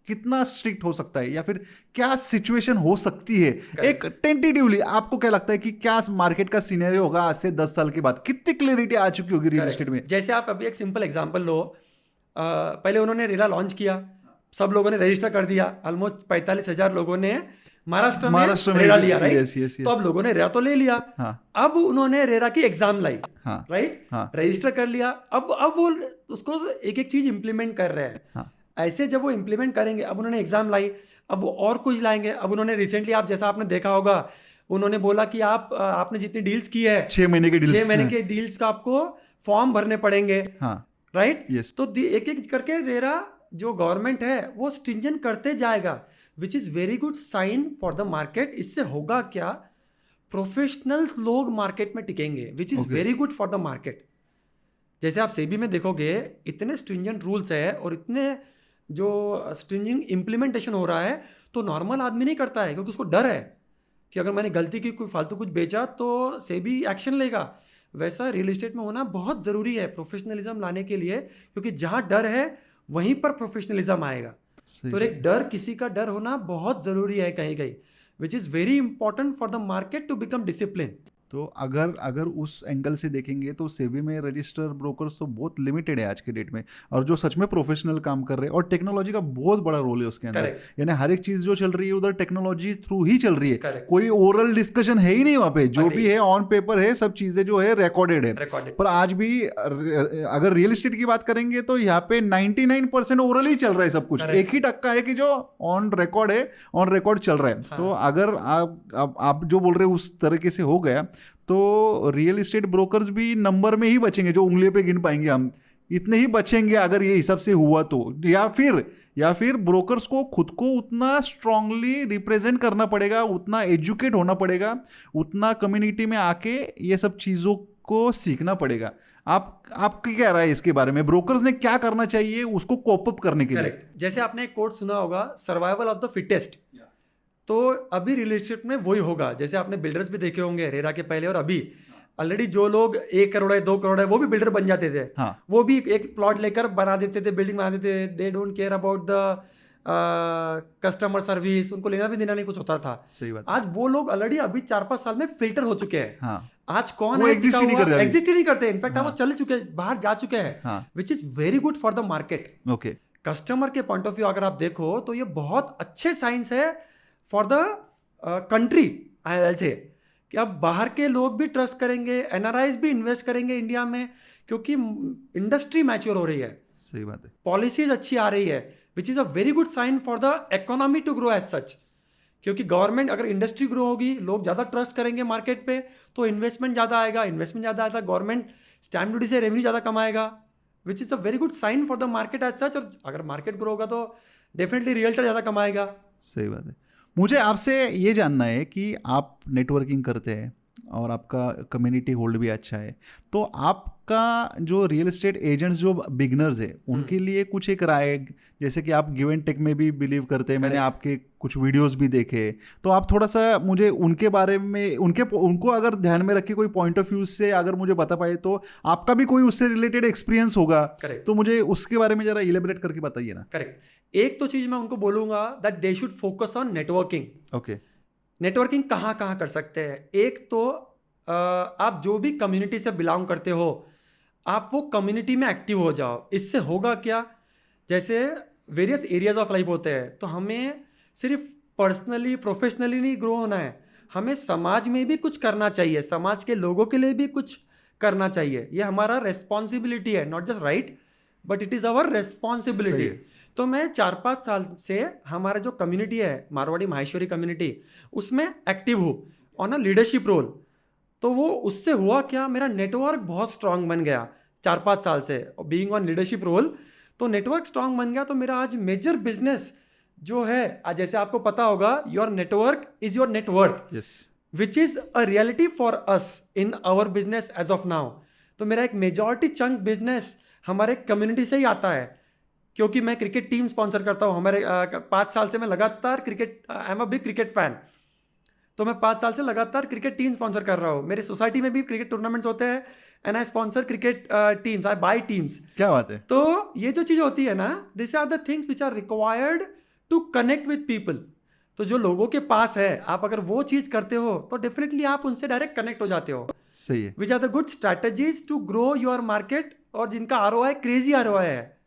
कितना स्ट्रिक्ट हो सकता है, या फिर क्या सिचुएशन हो सकती है एक टेंटेटिवली? आपको क्या लगता है कि क्या मार्केट का सिनेरियो होगा आज से 10 साल के बाद? कितनी क्लियरिटी आ चुकी होगी रियल एस्टेट में? जैसे आप अभी एक सिंपल एग्जांपल लो, पहले उन्होंने रेरा लॉन्च किया, सब लोगों ने रजिस्टर कर दिया, ऑलमोस्ट 45,000 लोगों ने महाराष्ट्र में रेरा लिया, राइट? तो अब लोगों ने रेरा तो ले लिया, अब उन्होंने रेरा की एग्जाम लाई, राइट? रजिस्टर कर लिया, अब वो उसको एक एक चीज इंप्लीमेंट कर रहे हैं। ऐसे जब वो इंप्लीमेंट करेंगे, अब उन्होंने एग्जाम लाई, अब वो और कुछ लाएंगे। अब उन्होंने रिसेंटली, आप जैसा आपने देखा होगा, उन्होंने बोला कि आपने जितनी डील्स की है 6 महीने के डील्स का आपको फॉर्म भरने पड़ेंगे, राइट? तो एक एक करके रेरा जो गवर्नमेंट है वो स्ट्रिंजेंट करते जाएगा, which is very good sign for the market. इससे होगा क्या, प्रोफेशनल्स लोग मार्केट में टिकेंगे, which is very good for the market. जैसे आप सेबी में देखोगे, इतने स्ट्रिंजेंट रूल्स है और इतने जो स्ट्रिंजिंग इम्प्लीमेंटेशन हो रहा है, तो नॉर्मल आदमी नहीं करता है, क्योंकि उसको डर है कि अगर मैंने गलती की, कोई फालतू कुछ बेचा तो सेबी एक्शन लेगा। वैसा रियल एस्टेट में होना बहुत ज़रूरी है प्रोफेशनलिज्म लाने के लिए, क्योंकि जहाँ डर है वहीं पर प्रोफेशनलिज्म आएगा। तो एक डर, किसी का डर होना बहुत ज़रूरी है कहीं कहीं, which is very important for the market to become discipline. तो अगर उस एंगल से देखेंगे तो सेबी में रजिस्टर ब्रोकर्स तो बहुत लिमिटेड है आज के डेट में, और जो सच में प्रोफेशनल काम कर रहे हैं, और टेक्नोलॉजी का बहुत बड़ा रोल है उसके अंदर। यानी हर एक चीज जो चल रही है उधर टेक्नोलॉजी थ्रू ही चल रही है। कोई ओरल डिस्कशन है ही नहीं वहाँ पे, जो भी है ऑन पेपर है, सब चीजें जो है रिकॉर्डेड है। पर आज भी अगर रियल एस्टेट की बात करेंगे तो यहाँ पे 99% ओरल ही चल रहा है सब कुछ। एक ही टक्का है कि जो ऑन रिकॉर्ड है, ऑन रिकॉर्ड चल रहा है। तो अगर आप जो बोल रहे हैं उस तरीके से हो गया, तो रियल एस्टेट ब्रोकर्स भी नंबर में ही बचेंगे, जो उंगली पे गिन पाएंगे हम, इतने ही बचेंगे अगर ये हिसाब से हुआ तो। या फिर ब्रोकर्स को खुद को उतना स्ट्रांगली रिप्रेजेंट करना पड़ेगा, उतना एजुकेट होना पड़ेगा, उतना कम्युनिटी में आके ये सब चीज़ों को सीखना पड़ेगा। आपकी क्या राय है इसके बारे में? ब्रोकर्स ने क्या करना चाहिए उसको कोप अप करने के लिए? जैसे आपने एक कोट सुना होगा, सर्वाइवल ऑफ द फिटेस्ट। तो अभी रियल एस्टेट में वही होगा। जैसे आपने बिल्डर्स भी देखे होंगे रेरा के पहले और अभी, ऑलरेडी जो लोग 1 करोड़ है, 2 करोड़ है, वो भी बिल्डर बन जाते थे। वो भी एक प्लॉट लेकर बना देते थे, बिल्डिंग बना देते थे। They don't care about the customer service, उनको लेना भी देना नहीं कुछ होता था। सही बात। आज वो लोग ऑलरेडी अभी 4-5 साल में फिल्टर हो चुके हैं। आज कौन है एग्जिस्ट ही नहीं करते, इनफैक्ट वो चल चुके हैं, बाहर जा चुके हैं, विच is very good for the market. Okay, customer के पॉइंट ऑफ व्यू अगर आप देखो तो ये बहुत अच्छे साइंस है फॉर द कंट्री। आई से कि अब बाहर के लोग भी ट्रस्ट करेंगे, एनआरआईज भी इन्वेस्ट करेंगे इंडिया में, क्योंकि इंडस्ट्री मैच्योर हो रही है। सही बात है। पॉलिसीज अच्छी आ रही है, which is a very good sign for the economy to grow as such. क्योंकि गवर्नमेंट, अगर इंडस्ट्री ग्रो होगी, लोग ज़्यादा ट्रस्ट करेंगे मार्केट पे, तो इन्वेस्टमेंट ज़्यादा आएगा, गवर्नमेंट स्टैम्प ड्यूटी से रेवेन्यू ज़्यादा कमाएगा, which is a very good sign for the market as such. और अगर मार्केट ग्रो होगा तो डेफिनेटली रियल्टर ज़्यादा कमाएगा। सही बात है। मुझे आपसे ये जानना है कि आप नेटवर्किंग करते हैं और आपका कम्युनिटी होल्ड भी अच्छा है, तो आपका जो रियल एस्टेट एजेंट्स जो बिगनर्स है उनके लिए कुछ एक राय, जैसे कि आप गिव एंड टेक में भी बिलीव करते हैं, मैंने आपके कुछ वीडियोस भी देखे, तो आप थोड़ा सा मुझे उनके बारे में, उनको अगर ध्यान में रख के कोई पॉइंट ऑफ व्यू से अगर मुझे बता पाए, तो आपका भी कोई उससे रिलेटेड एक्सपीरियंस होगा, तो मुझे उसके बारे में जरा इलेबरेट करके बताइए ना। करेक्ट। एक तो चीज मैं उनको बोलूंगा that they should focus on networking. Okay, networking कहाँ कर सकते हैं? एक तो आप जो भी कम्युनिटी से बिलोंग करते हो, आप वो कम्युनिटी में एक्टिव हो जाओ। इससे होगा क्या, जैसे वेरियस एरियाज ऑफ लाइफ होते हैं, तो हमें सिर्फ पर्सनली प्रोफेशनली नहीं ग्रो होना है, हमें समाज में भी कुछ करना चाहिए, समाज के लोगों के लिए भी कुछ करना चाहिए। ये हमारा रेस्पॉन्सिबिलिटी है, not just right but it is our responsibility. तो मैं 4-5 साल से हमारा जो कम्युनिटी है, मारवाड़ी माहेश्वरी कम्युनिटी, उसमें एक्टिव हूँ ऑन अ लीडरशिप रोल। तो वो उससे हुआ क्या, मेरा नेटवर्क बहुत स्ट्रांग बन गया 4-5 साल से बीइंग ऑन लीडरशिप रोल। तो नेटवर्क स्ट्रांग बन गया, तो मेरा आज मेजर बिजनेस जो है, आज जैसे आपको पता होगा, your network is your net worth, which is a reality for us in our business as of now. तो मेरा एक मेजॉरिटी चंक बिजनेस हमारे कम्युनिटी से ही आता है, क्योंकि मैं क्रिकेट टीम स्पॉन्सर करता हूँ। हमारे 5 साल से मैं लगातार cricket, I am a big cricket fan. तो मैं 5 साल से लगातार क्रिकेट टीम स्पॉन्सर कर रहा हूँ। मेरी सोसाइटी में भी क्रिकेट टूर्नामेंट्स होते हैं and I sponsor cricket teams, I buy teams. क्या बात है। तो ये जो चीज़ होती है ना, this are the things which are required to connect with people. तो जो लोगों के पास है, आप अगर वो चीज़ करते हो तो डेफिनेटली आप उनसे डायरेक्ट कनेक्ट हो जाते हो। सही है। Which are the good strategies to grow your market, और जिनका आरओआई क्रेजी आरओआई है।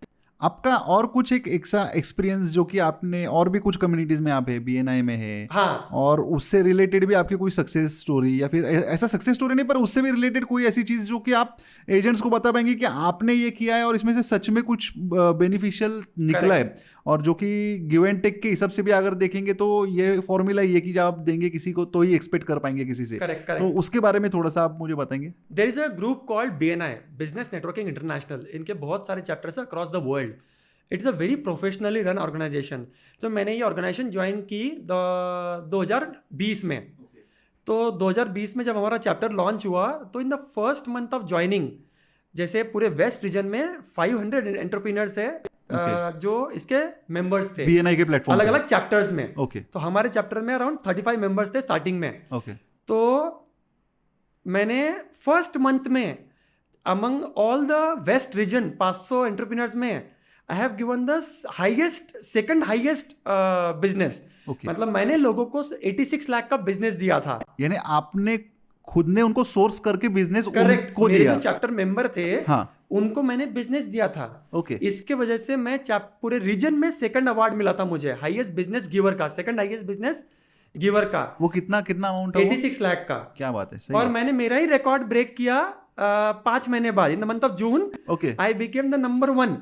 आपका और कुछ एक एक्सपीरियंस जो कि आपने और भी कुछ कम्युनिटीज में आप है, बीएनआई में है, हाँ, और उससे रिलेटेड भी आपकी कोई सक्सेस स्टोरी, या फिर ऐसा सक्सेस स्टोरी नहीं पर उससे भी रिलेटेड कोई ऐसी चीज जो कि आप एजेंट्स को बता पाएंगे कि आपने ये किया है और इसमें से सच में कुछ बेनिफिशियल निकला है, और जो कि गिव एंड टेक के हिसाब से भी अगर देखेंगे तो ये फॉर्मूला ये कि जब आप देंगे किसी को तो ही एक्सपेक्ट कर पाएंगे किसी से। करेक्ट तो उसके बारे में थोड़ा सा आप मुझे बताएंगे। There is a group called BNI, business networking international. इनके बहुत सारे चैप्टर्स है across the world. It's a very professionally run organization. तो मैंने ये ऑर्गेनाइजेशन ज्वाइन की 2020 में। तो 2020 में जब हमारा चैप्टर लॉन्च हुआ, तो in the first month of joining, जैसे पूरे वेस्ट रीजन में 500 एंटरप्रेन्योर्स है जो इसके मेंबर्स थे बीएनआई के प्लेटफॉर्म अलग अलग चैप्टर्स में। तो हमारे चैप्टर में अराउंड 35 मेंबर्स थे स्टार्टिंग में। तो मैंने फर्स्ट मंथ में among all the west region 500 entrepreneurs में I have given the second highest business. मतलब मैंने लोगों को 86 लाख का बिजनेस दिया था। यानी आपने खुद ने उनको सोर्स करके बिजनेस करेक्ट को मेरे दिया। जो चैप्टर मेंबर थे, हाँ, उनको मैंने बिजनेस दिया था। इसके वजह से मैं पूरे रीजन में सेकंड अवार्ड मिला था मुझे, हाईएस्ट बिजनेस गिवर का, सेकंड हाईएस्ट बिजनेस गिवर का। वो कितना अमाउंट है? 86 लाख का। क्या बात है, सही और है। मैंने मेरा ही रिकॉर्ड ब्रेक किया 5 महीने बाद, in the month of June I became the number 1।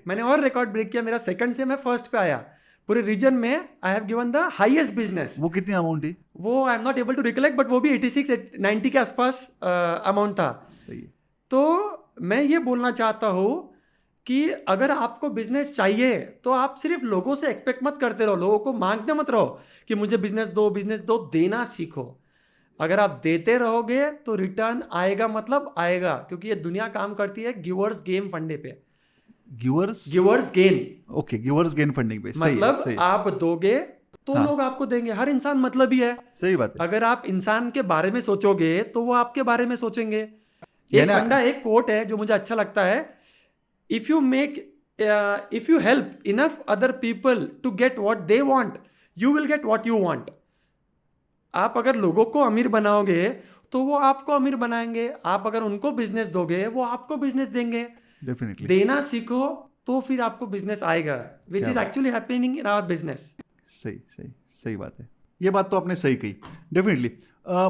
मैंने और रिकॉर्ड ब्रेक किया, मेरा सेकंड से मैं फर्स्ट पे आया पूरे रीजन में। I have given the highest business. वो कितनी अमाउंट थी? वो I am not able to recollect, but वो भी 86-90 के आसपास अमाउंट था। सही है। तो मैं ये बोलना चाहता हूँ कि अगर आपको बिजनेस चाहिए तो आप सिर्फ लोगों से एक्सपेक्ट मत करते रहो, लोगों को मांगते मत रहो कि मुझे बिजनेस दो, देना सीखो। अगर आप देते रहोगे तो रिटर्न आएगा, मतलब आएगा, क्योंकि ये दुनिया काम करती है गिवर्स गेम फंडे पे। Givers gain, okay, givers gain funding पे। मतलब सही। आप दोगे तो लोग आपको देंगे। हर इंसान मतलब ही है। सही बात है। अगर आप इंसान के बारे में सोचोगे तो वो आपके बारे में सोचेंगे। एक कोट है जो मुझे अच्छा लगता है, if you help enough other people to get what they want, you will get what you want. आप अगर लोगों को अमीर बनाओगे तो वो आपको अमीर बनाएंगे, आप अगर उनको बिजनेस दोगे वो आपको बिजनेस देंगे। डेफिनेटली देना सीखो तो फिर आपको बिजनेस आएगा, which is actually happening in our business. सही बात है। ये बात तो आपने सही कही। डेफिनेटली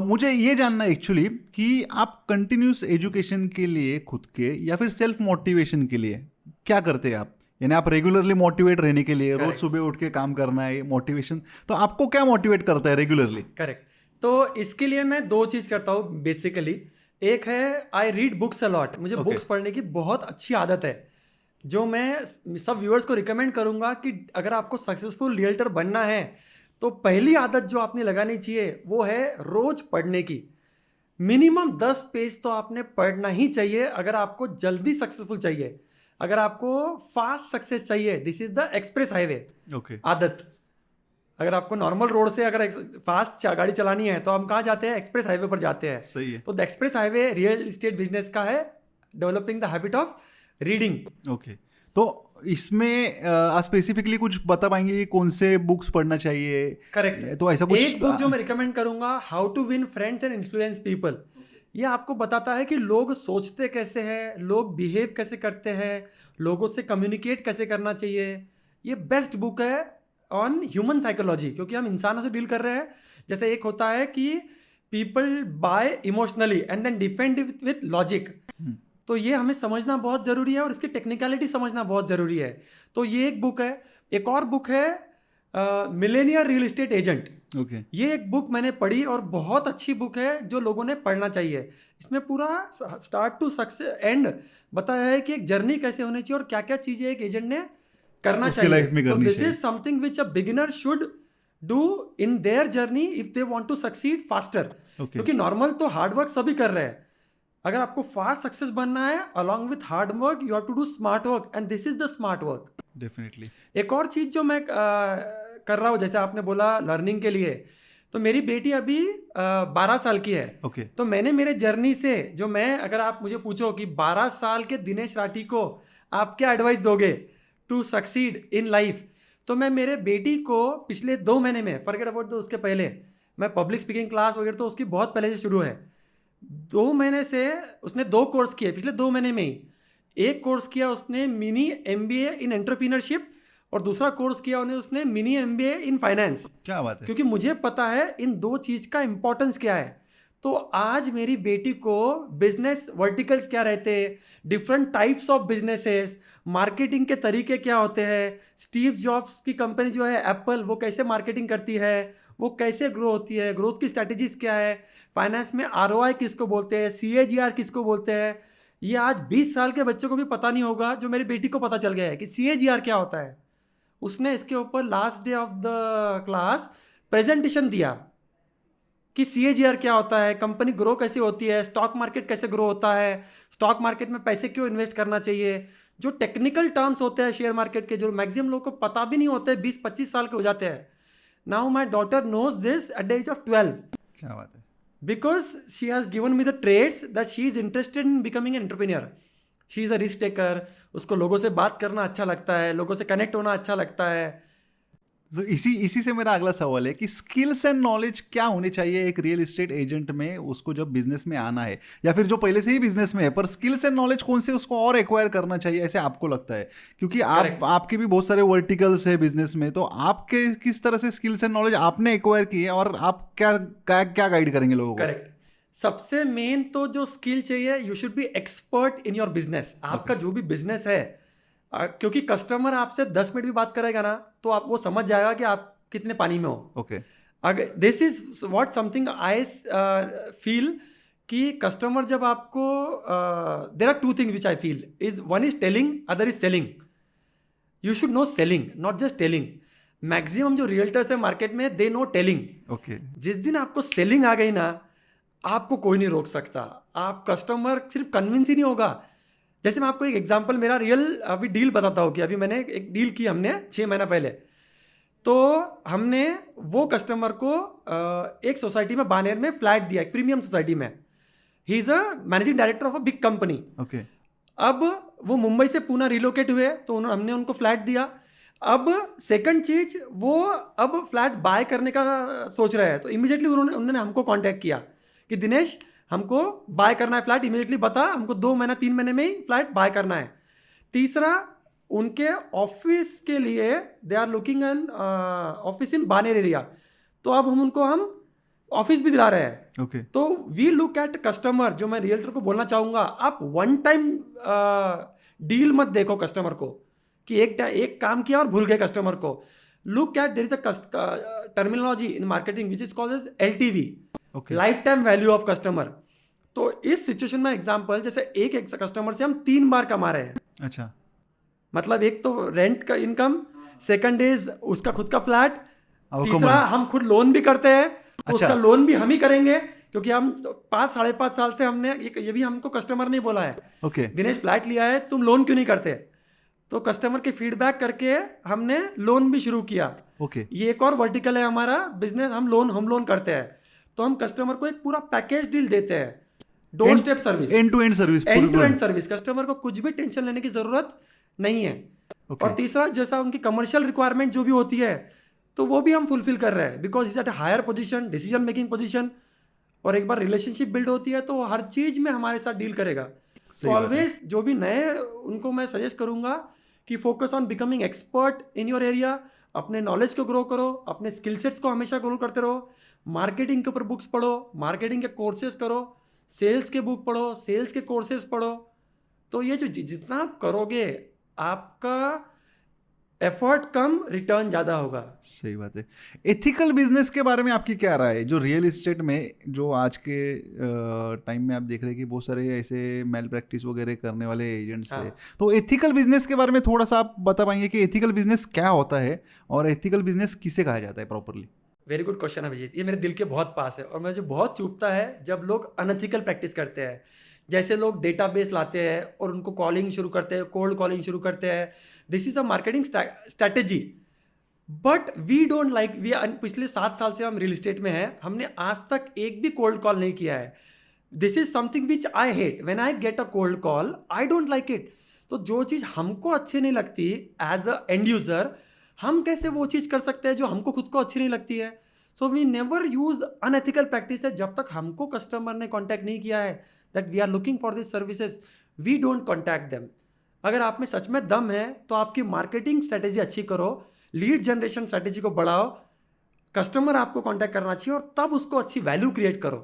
मुझे ये जानना है एक्चुअली कि आप कंटिन्यूस एजुकेशन के लिए खुद के या फिर सेल्फ मोटिवेशन के लिए क्या करते हैं आप? यानी आप रेगुलरली मोटिवेट रहने के लिए रोज सुबह उठ के काम करना है, मोटिवेशन, तो आपको क्या मोटिवेट करता है रेगुलरली? करेक्ट। तो इसके लिए मैं 2 चीज़ करता हूँ बेसिकली। एक है आई रीड बुक्स अलॉट। मुझे बुक्स पढ़ने की बहुत अच्छी आदत है, जो मैं सब व्यूअर्स को रिकमेंड करूँगा कि अगर आपको सक्सेसफुल रियल्टर बनना है तो पहली आदत जो आपने लगानी चाहिए वो है रोज पढ़ने की। मिनिमम 10 पेज तो आपने पढ़ना ही चाहिए अगर आपको जल्दी सक्सेसफुल चाहिए, अगर आपको फास्ट सक्सेस चाहिए। This is the express highway आदत। अगर आपको नॉर्मल रोड से अगर फास्ट गाड़ी चलानी है तो हम कहाँ जाते हैं? एक्सप्रेस हाईवे पर जाते हैं। सही है। तो the express highway real estate business का है developing the habit of reading. तो इसमें आप स्पेसिफिकली कुछ बता पाएंगे कि कौन से बुक्स पढ़ना चाहिए? करेक्ट। तो ऐसा कुछ एक बुक जो मैं रिकमेंड करूंगा, how to win friends and influence people. ये आपको बताता है कि लोग सोचते कैसे हैं, लोग बिहेव कैसे करते हैं, लोगों से कम्युनिकेट कैसे करना चाहिए। ये बेस्ट बुक है ऑन ह्यूमन साइकोलॉजी, क्योंकि हम इंसानों से डील कर रहे हैं। जैसे एक होता है कि people buy emotionally and then defend with logic. तो ये हमें समझना बहुत ज़रूरी है और इसकी टेक्निकलिटी समझना बहुत ज़रूरी है। तो ये एक बुक है। एक और बुक है मिलेनियर रियल एस्टेट एजेंट। ये एक बुक मैंने पढ़ी और बहुत अच्छी बुक है जो लोगों ने पढ़ना चाहिए। इसमें पूरा स्टार्ट टू सक्सेस एंड बताया है कि एक जर्नी कैसे होनी चाहिए और क्या क्या चीज़ें एक एजेंट ने करना चाहिए। तो this is something which a beginner should do in their journey if they want to succeed faster. क्योंकि नॉर्मल तो हार्ड वर्क सभी कर रहे हैं। अगर आपको फास्ट सक्सेस बनना है along with hard work, you have to do smart work and this is the smart work. Definitely. एक और चीज़ जो मैं कर रहा हूँ, जैसे आपने बोला लर्निंग के लिए, तो मेरी बेटी अभी 12 साल की है। ओके तो मैंने मेरे जर्नी से जो मैं, अगर आप मुझे पूछो कि 12 साल के दिनेश राठी को आप क्या एडवाइस दोगे टू सक्सीड इन लाइफ, तो मैं मेरे बेटी को पिछले 2 महीने में, फॉरगेट अबाउट दो उसके पहले, मैं पब्लिक स्पीकिंग क्लास वगैरह तो उसकी बहुत पहले से शुरू है। 2 महीने से उसने 2 कोर्स किए पिछले 2 महीने में ही। एक कोर्स किया उसने मिनी MBA इन एंटरप्रीनरशिप, और दूसरा कोर्स किया उसने मिनी MBA इन फाइनेंस। क्या बात है। क्योंकि मुझे पता है इन 2 चीज़ का इंपॉर्टेंस क्या है। तो आज मेरी बेटी को बिजनेस वर्टिकल्स क्या रहते हैं, different types of businesses, marketing के तरीके क्या होते हैं, स्टीव जॉब्स की कंपनी जो है एप्पल, वो कैसे मार्केटिंग करती है, वो कैसे ग्रो होती है, ग्रोथ की स्ट्रैटेजीज क्या है, फाइनेंस में ROI किसको बोलते हैं, CAGR किसको बोलते हैं, ये आज 20 साल के बच्चे को भी पता नहीं होगा, जो मेरी बेटी को पता चल गया है कि CAGR क्या होता है। उसने इसके ऊपर last day of the class presentation दिया कि CAGR क्या होता है, कंपनी ग्रो कैसे होती है, स्टॉक मार्केट कैसे ग्रो होता है, स्टॉक मार्केट में पैसे क्यों इन्वेस्ट करना चाहिए, जो टेक्निकल टर्म्स होते हैं शेयर मार्केट के, जो मैक्सिमम लोगों को पता भी नहीं होते, 20-25 साल के हो जाते हैं। Now my daughter knows this at the age of 12। क्या बात है। Because she has given me the traits that she is interested in becoming an entrepreneur. She is a risk taker. उसको लोगों से बात करना अच्छा लगता है, लोगों से कनेक्ट होना अच्छा लगता है। तो इसी से मेरा अगला सवाल है कि स्किल्स एंड नॉलेज क्या होनी चाहिए एक रियल एस्टेट एजेंट में, उसको जब बिजनेस में आना है, या फिर जो पहले से ही बिजनेस में है, पर स्किल्स एंड नॉलेज कौन से उसको और एक्वायर करना चाहिए ऐसे आपको लगता है? क्योंकि आपके भी बहुत सारे वर्टिकल्स है बिजनेस में, तो आपके किस तरह से स्किल्स एंड नॉलेज आपने एक्वायर की है और आप क्या गाइड करेंगे लोगों को? करेक्ट। सबसे मेन तो जो स्किल चाहिए, you should be expert in your business. आपका जो भी बिजनेस है, क्योंकि कस्टमर आपसे 10 मिनट भी बात करेगा ना, तो आप वो समझ जाएगा कि आप कितने पानी में हो। ओके अगर this is what something I feel कि कस्टमर जब आपको, there are 2 things which I feel is, one is telling, other is selling. You should know selling, not just telling. Maximum जो रियल्टर्स है मार्केट में, they no telling. Okay जिस दिन आपको selling आ गई ना, आपको कोई नहीं रोक सकता। आप कस्टमर सिर्फ कन्विंस ही नहीं होगा। जैसे मैं आपको एक एग्जांपल, मेरा रियल अभी डील बताता हूँ कि अभी मैंने एक डील की हमने 6 महीना पहले। तो हमने वो कस्टमर को एक सोसाइटी में बानेर में फ्लैट दिया, एक प्रीमियम सोसाइटी में। He is a managing director of a big company. Okay अब वो मुंबई से पुणे रिलोकेट हुए, तो हमने उनको फ्लैट दिया। अब सेकंड चीज, वो अब फ्लैट बाय करने का सोच रहे हैं, तो इमीडिएटली उन्होंने हमको कांटेक्ट किया कि दिनेश, हमको बाय करना है फ्लैट, इमीडिएटली बता, हमको 2 महीना 3 महीने में ही फ्लैट बाय करना है। तीसरा, उनके ऑफिस के लिए they are looking an office in Baner area, तो अब हम ऑफिस भी दिला रहे हैं। ओके तो वी लुक एट कस्टमर। जो मैं रियल्टर को बोलना चाहूँगा, आप वन टाइम डील मत देखो कस्टमर को कि एक काम किया और भूल गए कस्टमर को। Look at, there is a terminology in marketing which is called as LTV, life time value of customer. तो इस सिचुएशन में एग्जांपल, जैसे एक कस्टमर से हम 3 बार कमा रहे हैं। अच्छा, मतलब एक तो रेंट का इनकम, सेकंड इज उसका खुद का फ्लैट, तीसरा हम खुद लोन भी करते हैं, तो उसका लोन भी हम ही करेंगे, क्योंकि हम 5-5.5 साल से हमने ये भी हमको कस्टमर नहीं बोला है, ओके दिनेश फ्लैट लिया है, तुम लोन क्यों नहीं करते? तो कस्टमर के फीडबैक करके हमने लोन भी शुरू किया। ओके ये एक और वर्टिकल है हमारा बिजनेस, हम लोन करते हैं। तो हम कस्टमर को एक पूरा पैकेज डील देते हैं, doorstep service, end to end service. Customer को कुछ भी टेंशन लेने की जरूरत नहीं है। और तीसरा, जैसा उनकी कमर्शियल रिक्वायरमेंट जो भी होती है, तो वो भी हम फुलफिल कर रहे हैं, because is at higher position, decision making position. और एक बार रिलेशनशिप बिल्ड होती है, तो हर चीज में हमारे साथ डील करेगा। तो ऑलवेज जो भी नए, उनको मैं सजेस्ट करूंगा कि focus on becoming expert in your area. अपने नॉलेज को ग्रो करो, अपने स्किल सेट्स को हमेशा ग्रो करते रहो। मार्केटिंग के ऊपर बुक्स पढ़ो, मार्केटिंग के कोर्सेज करो, सेल्स के बुक पढ़ो, सेल्स के कोर्सेज पढ़ो। तो ये जो जितना आप करोगे, आपका एफर्ट कम, रिटर्न ज़्यादा होगा। सही बात है। एथिकल बिजनेस के बारे में आपकी क्या राय है? जो रियल एस्टेट में, जो आज के टाइम में आप देख रहे हैं कि बहुत सारे ऐसे मेल प्रैक्टिस वगैरह करने वाले एजेंट्स हैं, तो एथिकल बिजनेस के बारे में थोड़ा सा आप बता पाएंगे कि एथिकल बिजनेस क्या होता है और एथिकल बिजनेस किसे कहा जाता है properly? Very good question Abhijit, ये मेरे दिल के बहुत पास है। और मुझे बहुत चुभता है जब लोग अनएथिकल प्रैक्टिस करते हैं। जैसे लोग डेटाबेस लाते हैं और उनको कॉलिंग शुरू करते हैं, कोल्ड कॉलिंग शुरू करते हैं। This is a marketing strategy, but we don't like, पिछले 7 साल से हम रियल एस्टेट में हैं, हमने आज तक एक भी कोल्ड कॉल नहीं किया है. This is something which I hate. When I get a cold call I don't like it. तो जो चीज़ हमको अच्छी नहीं लगती एज अ एंड यूजर, हम कैसे वो चीज़ कर सकते हैं जो हमको खुद को अच्छी नहीं लगती है. So we never use unethical practice. जब तक हमको कस्टमर ने कॉन्टैक्ट नहीं किया है that we are looking for this services, we don't contact them. अगर आप में सच में दम है तो आपकी मार्केटिंग स्ट्रेटेजी अच्छी करो, लीड जनरेशन स्ट्रेटेजी को बढ़ाओ, कस्टमर आपको कांटेक्ट करना चाहिए और तब उसको अच्छी वैल्यू क्रिएट करो.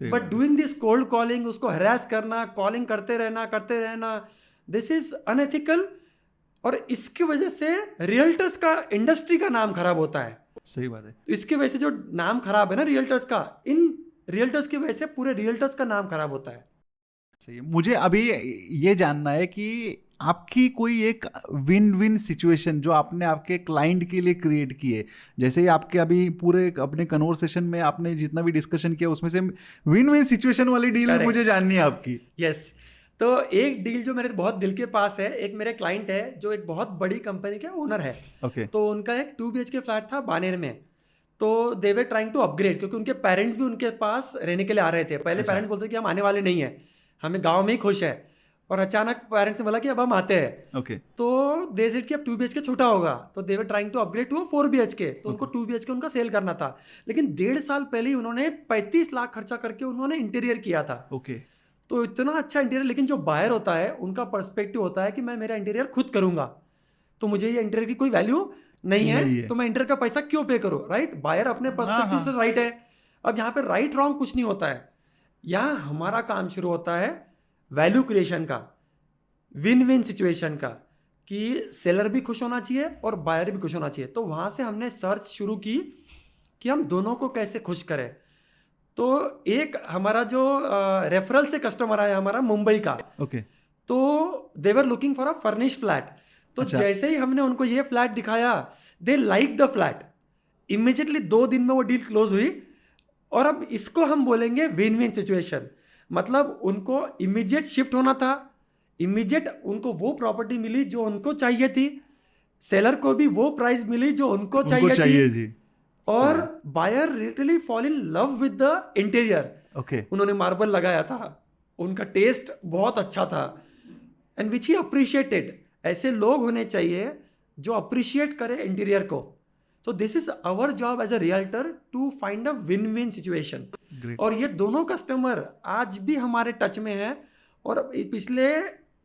But doing this cold calling, उसको हरास करना, कॉलिंग करते रहना, दिस इज अनएथिकल. और इसकी वजह से रियल्टर्स का, इंडस्ट्री का नाम खराब होता है. सही बात है. इसकी वजह से जो नाम खराब है ना रियल्टर्स का, इन रियल्टर्स की वजह से पूरे रियल्टर्स का नाम खराब होता है. सही है. मुझे अभी ये जानना है कि आपकी कोई एक विन विन सिचुएशन जो आपने आपके क्लाइंट के लिए क्रिएट की है, जैसे ही आपके अभी पूरे अपने कन्वर्सेशन में आपने जितना भी डिस्कशन किया उसमें से विन विन सिचुएशन वाली डील मुझे जाननी है आपकी. यस. तो एक डील जो मेरे बहुत दिल के पास है, एक मेरे क्लाइंट है जो एक बहुत बड़ी कंपनी के ओनर है. ओके. तो उनका एक 2 BHK फ्लैट था बानेर में. तो they were trying to upgrade, क्योंकि उनके पेरेंट्स भी उनके पास रहने के लिए आ रहे थे. पहले पेरेंट्स बोलते कि हम आने वाले नहीं हैं, हमें गांव में ही खुश है. और अचानक पेरेंट्स ने बोला कि अब हम आते हैं. ओके. तो दे सेड कि अब 2 BHK छोटा होगा, तो they were trying to upgrade to 4 BHK. तो उनको 2 BHK उनका सेल करना था. लेकिन 1.5 साल पहले ही उन्होंने 35 लाख खर्चा करके उन्होंने इंटीरियर किया था. ओके. तो इतना अच्छा इंटीरियर, लेकिन जो बायर होता है उनका पर्सपेक्टिव होता है कि मैं मेरा इंटीरियर खुद करूंगा, तो मुझे ये इंटीरियर की कोई वैल्यू नहीं है, तो मैं इंटीरियर का पैसा क्यों पे करूं. राइट. बायर अपने पर्सपेक्टिव से राइट है. अब यहाँ पे राइट रॉन्ग कुछ नहीं होता है. यहाँ हमारा काम शुरू होता है वैल्यू क्रिएशन का, विन विन सिचुएशन का, कि सेलर भी खुश होना चाहिए और बायर भी खुश होना चाहिए. तो वहाँ से हमने सर्च शुरू की कि हम दोनों को कैसे खुश करें. तो एक हमारा जो रेफरल से कस्टमर आया हमारा मुंबई का. ओके. तो they were looking for a furnished flat. तो अच्छा. जैसे ही हमने उनको ये फ्लैट दिखाया, they like the flat. Immediately 2 दिन में वो डील क्लोज हुई. और अब इसको हम बोलेंगे विन विन सिचुएशन. मतलब उनको इमीडिएट शिफ्ट होना था, इमीडिएट उनको वो प्रॉपर्टी मिली जो उनको चाहिए थी, सेलर को भी वो प्राइस मिली जो उनको चाहिए थी. और buyer literally fall in love with the interior. Okay. उन्होंने मार्बल लगाया था, उनका टेस्ट बहुत अच्छा था, एंड विच ही अप्रिशिएटेड. ऐसे लोग होने चाहिए जो अप्रिशिएट करे इंटीरियर को. So this is our job as a realtor to find a win win situation. और ये दोनों कस्टमर आज भी हमारे टच में हैं और पिछले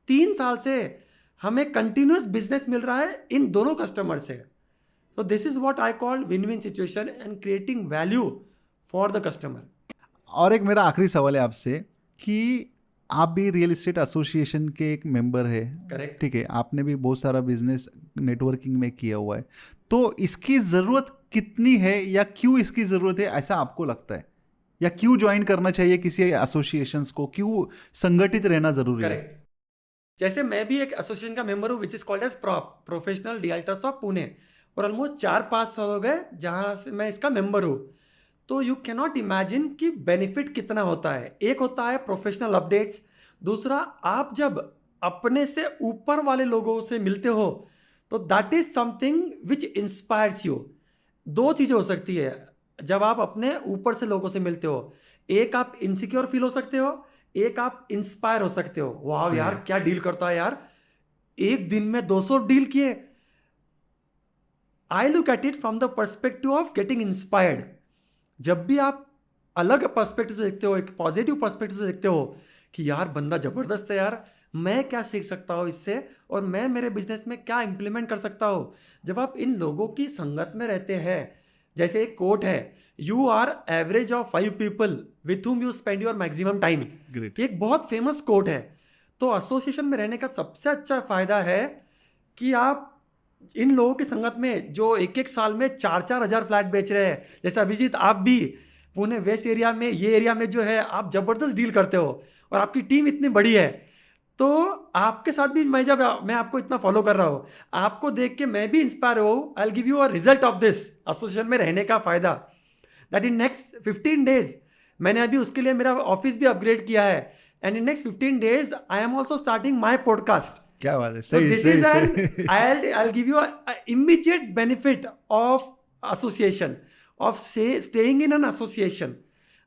3 साल से हमें कंटिन्यूस बिजनेस मिल रहा है इन दोनों कस्टमर से. So this is what I call win-win situation and creating value for the customer. और एक मेरा आखिरी सवाल है आपसे कि आप भी रियल एस्टेट एसोसिएशन के एक मेंबर है. करेक्ट. ठीक है. आपने भी बहुत सारा बिजनेस नेटवर्किंग में किया हुआ है. तो इसकी ज़रूरत कितनी है या क्यों इसकी ज़रूरत है ऐसा आपको लगता है, या क्यों ज्वाइन करना चाहिए किसी एसोसिएशंस को, क्यों संगठित रहना ज़रूरी है? करेक्ट. जैसे मैं भी एक एसोसिएशन का मेंबर हूँ which is called as prop, professional realtors of Pune. और ऑलमोस्ट 4-5 साल हो गए जहाँ से मैं इसका मेंबर हूँ. तो यू कैन नॉट इमेजिन कि बेनिफिट कितना होता है. एक होता है प्रोफेशनल अपडेट्स, दूसरा आप जब अपने से ऊपर वाले लोगों से मिलते हो तो that is something which inspires you. 2 चीज़ें हो सकती है जब आप अपने ऊपर से लोगों से मिलते हो. एक आप इनसिक्योर फील हो सकते हो, एक आप इंस्पायर हो सकते हो. वाह यार क्या डील करता है यार, एक दिन में 200 डील किए. I look at it from the perspective of getting inspired. जब भी आप अलग पर्सपेक्टिव से देखते हो, एक पॉजिटिव पर्सपेक्टिव से देखते हो कि यार बंदा ज़बरदस्त है यार, मैं क्या सीख सकता हूँ इससे और मैं मेरे बिजनेस में क्या इंप्लीमेंट कर सकता हूँ. जब आप इन लोगों की संगत में रहते हैं, जैसे एक कोट है, you are average of 5 people with whom you spend your maximum time. Great. एक बहुत फेमस कोट है. तो एसोसिएशन में रहने का सबसे अच्छा फायदा है कि आप इन लोगों की संगत में जो 1-1 साल में 4-4 हज़ार फ्लैट बेच रहे हैं, जैसे अभिजीत आप भी पुणे वेस्ट एरिया में, ये एरिया में जो है आप ज़बरदस्त डील करते हो और आपकी टीम इतनी बड़ी है. तो आपके साथ भी मैं आपको इतना फॉलो कर रहा हूँ, आपको देख के मैं भी इंस्पायर हूँ. I will give you a result of this association में रहने का फ़ायदा. दैट इन नेक्स्ट 15 डेज मैंने अभी उसके लिए मेरा ऑफिस भी अपग्रेड किया है. And in next 15 days I am also starting my podcast. क्या बात है, So सही this सही is an सही। I'll give you a immediate benefit of association, of staying in an association.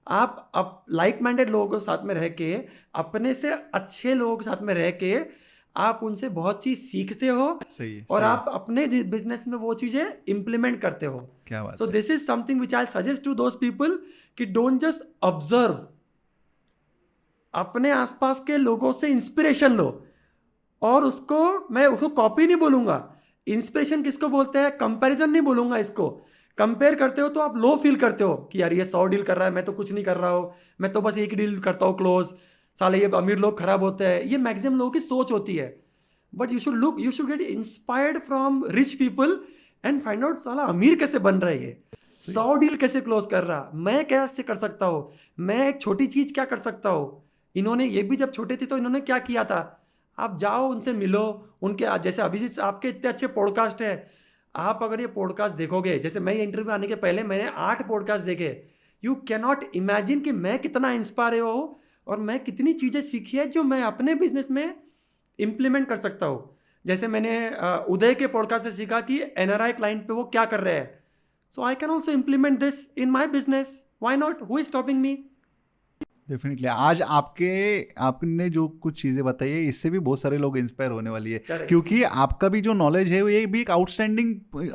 आप लाइक माइंडेड लोगों के साथ में रह के, अपने से अच्छे लोगों के साथ में रह के, आप उनसे बहुत चीज सीखते हो सही है, और सही आप अपने बिजनेस में वो चीजें इम्प्लीमेंट करते हो. क्या बात सो है। This is something which I suggest to those people कि डोंट जस्ट ऑब्जर्व, अपने आसपास के लोगों से इंस्पिरेशन लो और उसको, मैं उसको कॉपी नहीं बोलूंगा. इंस्पिरेशन किसको बोलते हैं? कंपैरिजन नहीं बोलूंगा इसको. कंपेयर करते हो तो आप लो फील करते हो कि यार ये 100 डील कर रहा है, मैं तो कुछ नहीं कर रहा हूँ, मैं तो बस एक डील करता हूँ क्लोज, साले ये अमीर लोग खराब होते हैं. ये मैक्सिमम लोगों की सोच होती है. But you should get inspired from rich people and find out साला अमीर कैसे बन रहा है, ये 100 डील कैसे क्लोज कर रहा, मैं कैसे कर सकता हूँ, मैं एक छोटी चीज क्या कर सकता हूँ. इन्होंने ये भी जब छोटे थे तो इन्होंने क्या किया था. आप जाओ उनसे मिलो, उनके जैसे अभिजीत आपके इतने अच्छे पॉडकास्ट है, आप अगर ये पॉडकास्ट देखोगे, जैसे मैं ये इंटरव्यू आने के पहले मैंने 8 पॉडकास्ट देखे. यू कैन नॉट इमेजिन कि मैं कितना इंस्पायर हुआ हूँ और मैं कितनी चीज़ें सीखी है जो मैं अपने बिजनेस में इम्प्लीमेंट कर सकता हूँ. जैसे मैंने उदय के पॉडकास्ट से सीखा कि एनआरआई क्लाइंट पे वो क्या कर रहे हैं. So I can also implement this in my business. Why not? Who is stopping me? Definitely आज आपने जो कुछ चीज़ें बताई है, इससे भी बहुत सारे लोग इंस्पायर होने वाली है. Correct. क्योंकि आपका भी जो नॉलेज है ये भी एक आउटस्टैंडिंग,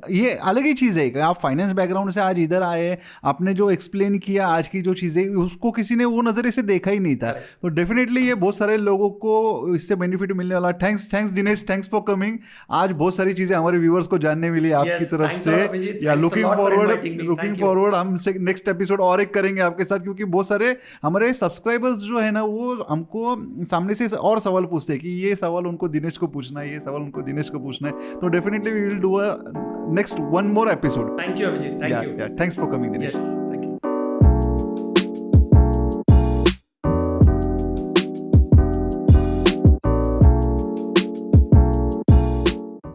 ये अलग ही चीज़ है कि आप फाइनेंस बैकग्राउंड से आज इधर आए, आपने जो एक्सप्लेन किया आज की जो चीज़ें, उसको किसी ने वो नज़रिए से देखा ही नहीं था. Correct. तो डेफिनेटली ये बहुत सारे लोगों को इससे बेनिफिट मिलने वाला. Thanks Dinesh, thanks for coming. आज बहुत सारी चीज़ें हमारे व्यूवर्स को जानने मिली आपकी Yes, तरफ thanks से. a lot, Abhijit. या Thanks a lot for inviting me. Thank you. हम नेक्स्ट एपिसोड और एक करेंगे आपके साथ, क्योंकि बहुत सारे हमारे सब्सक्राइबर्स जो है ना, वो हमको सामने से और सवाल पूछते हैं कि ये सवाल उनको दिनेश को पूछना है, ये सवाल उनको दिनेश को पूछना है. तो definitely we will do a next one more episode. Thank you, Abhijit. Thank you. Thanks for coming Dinesh. Yes.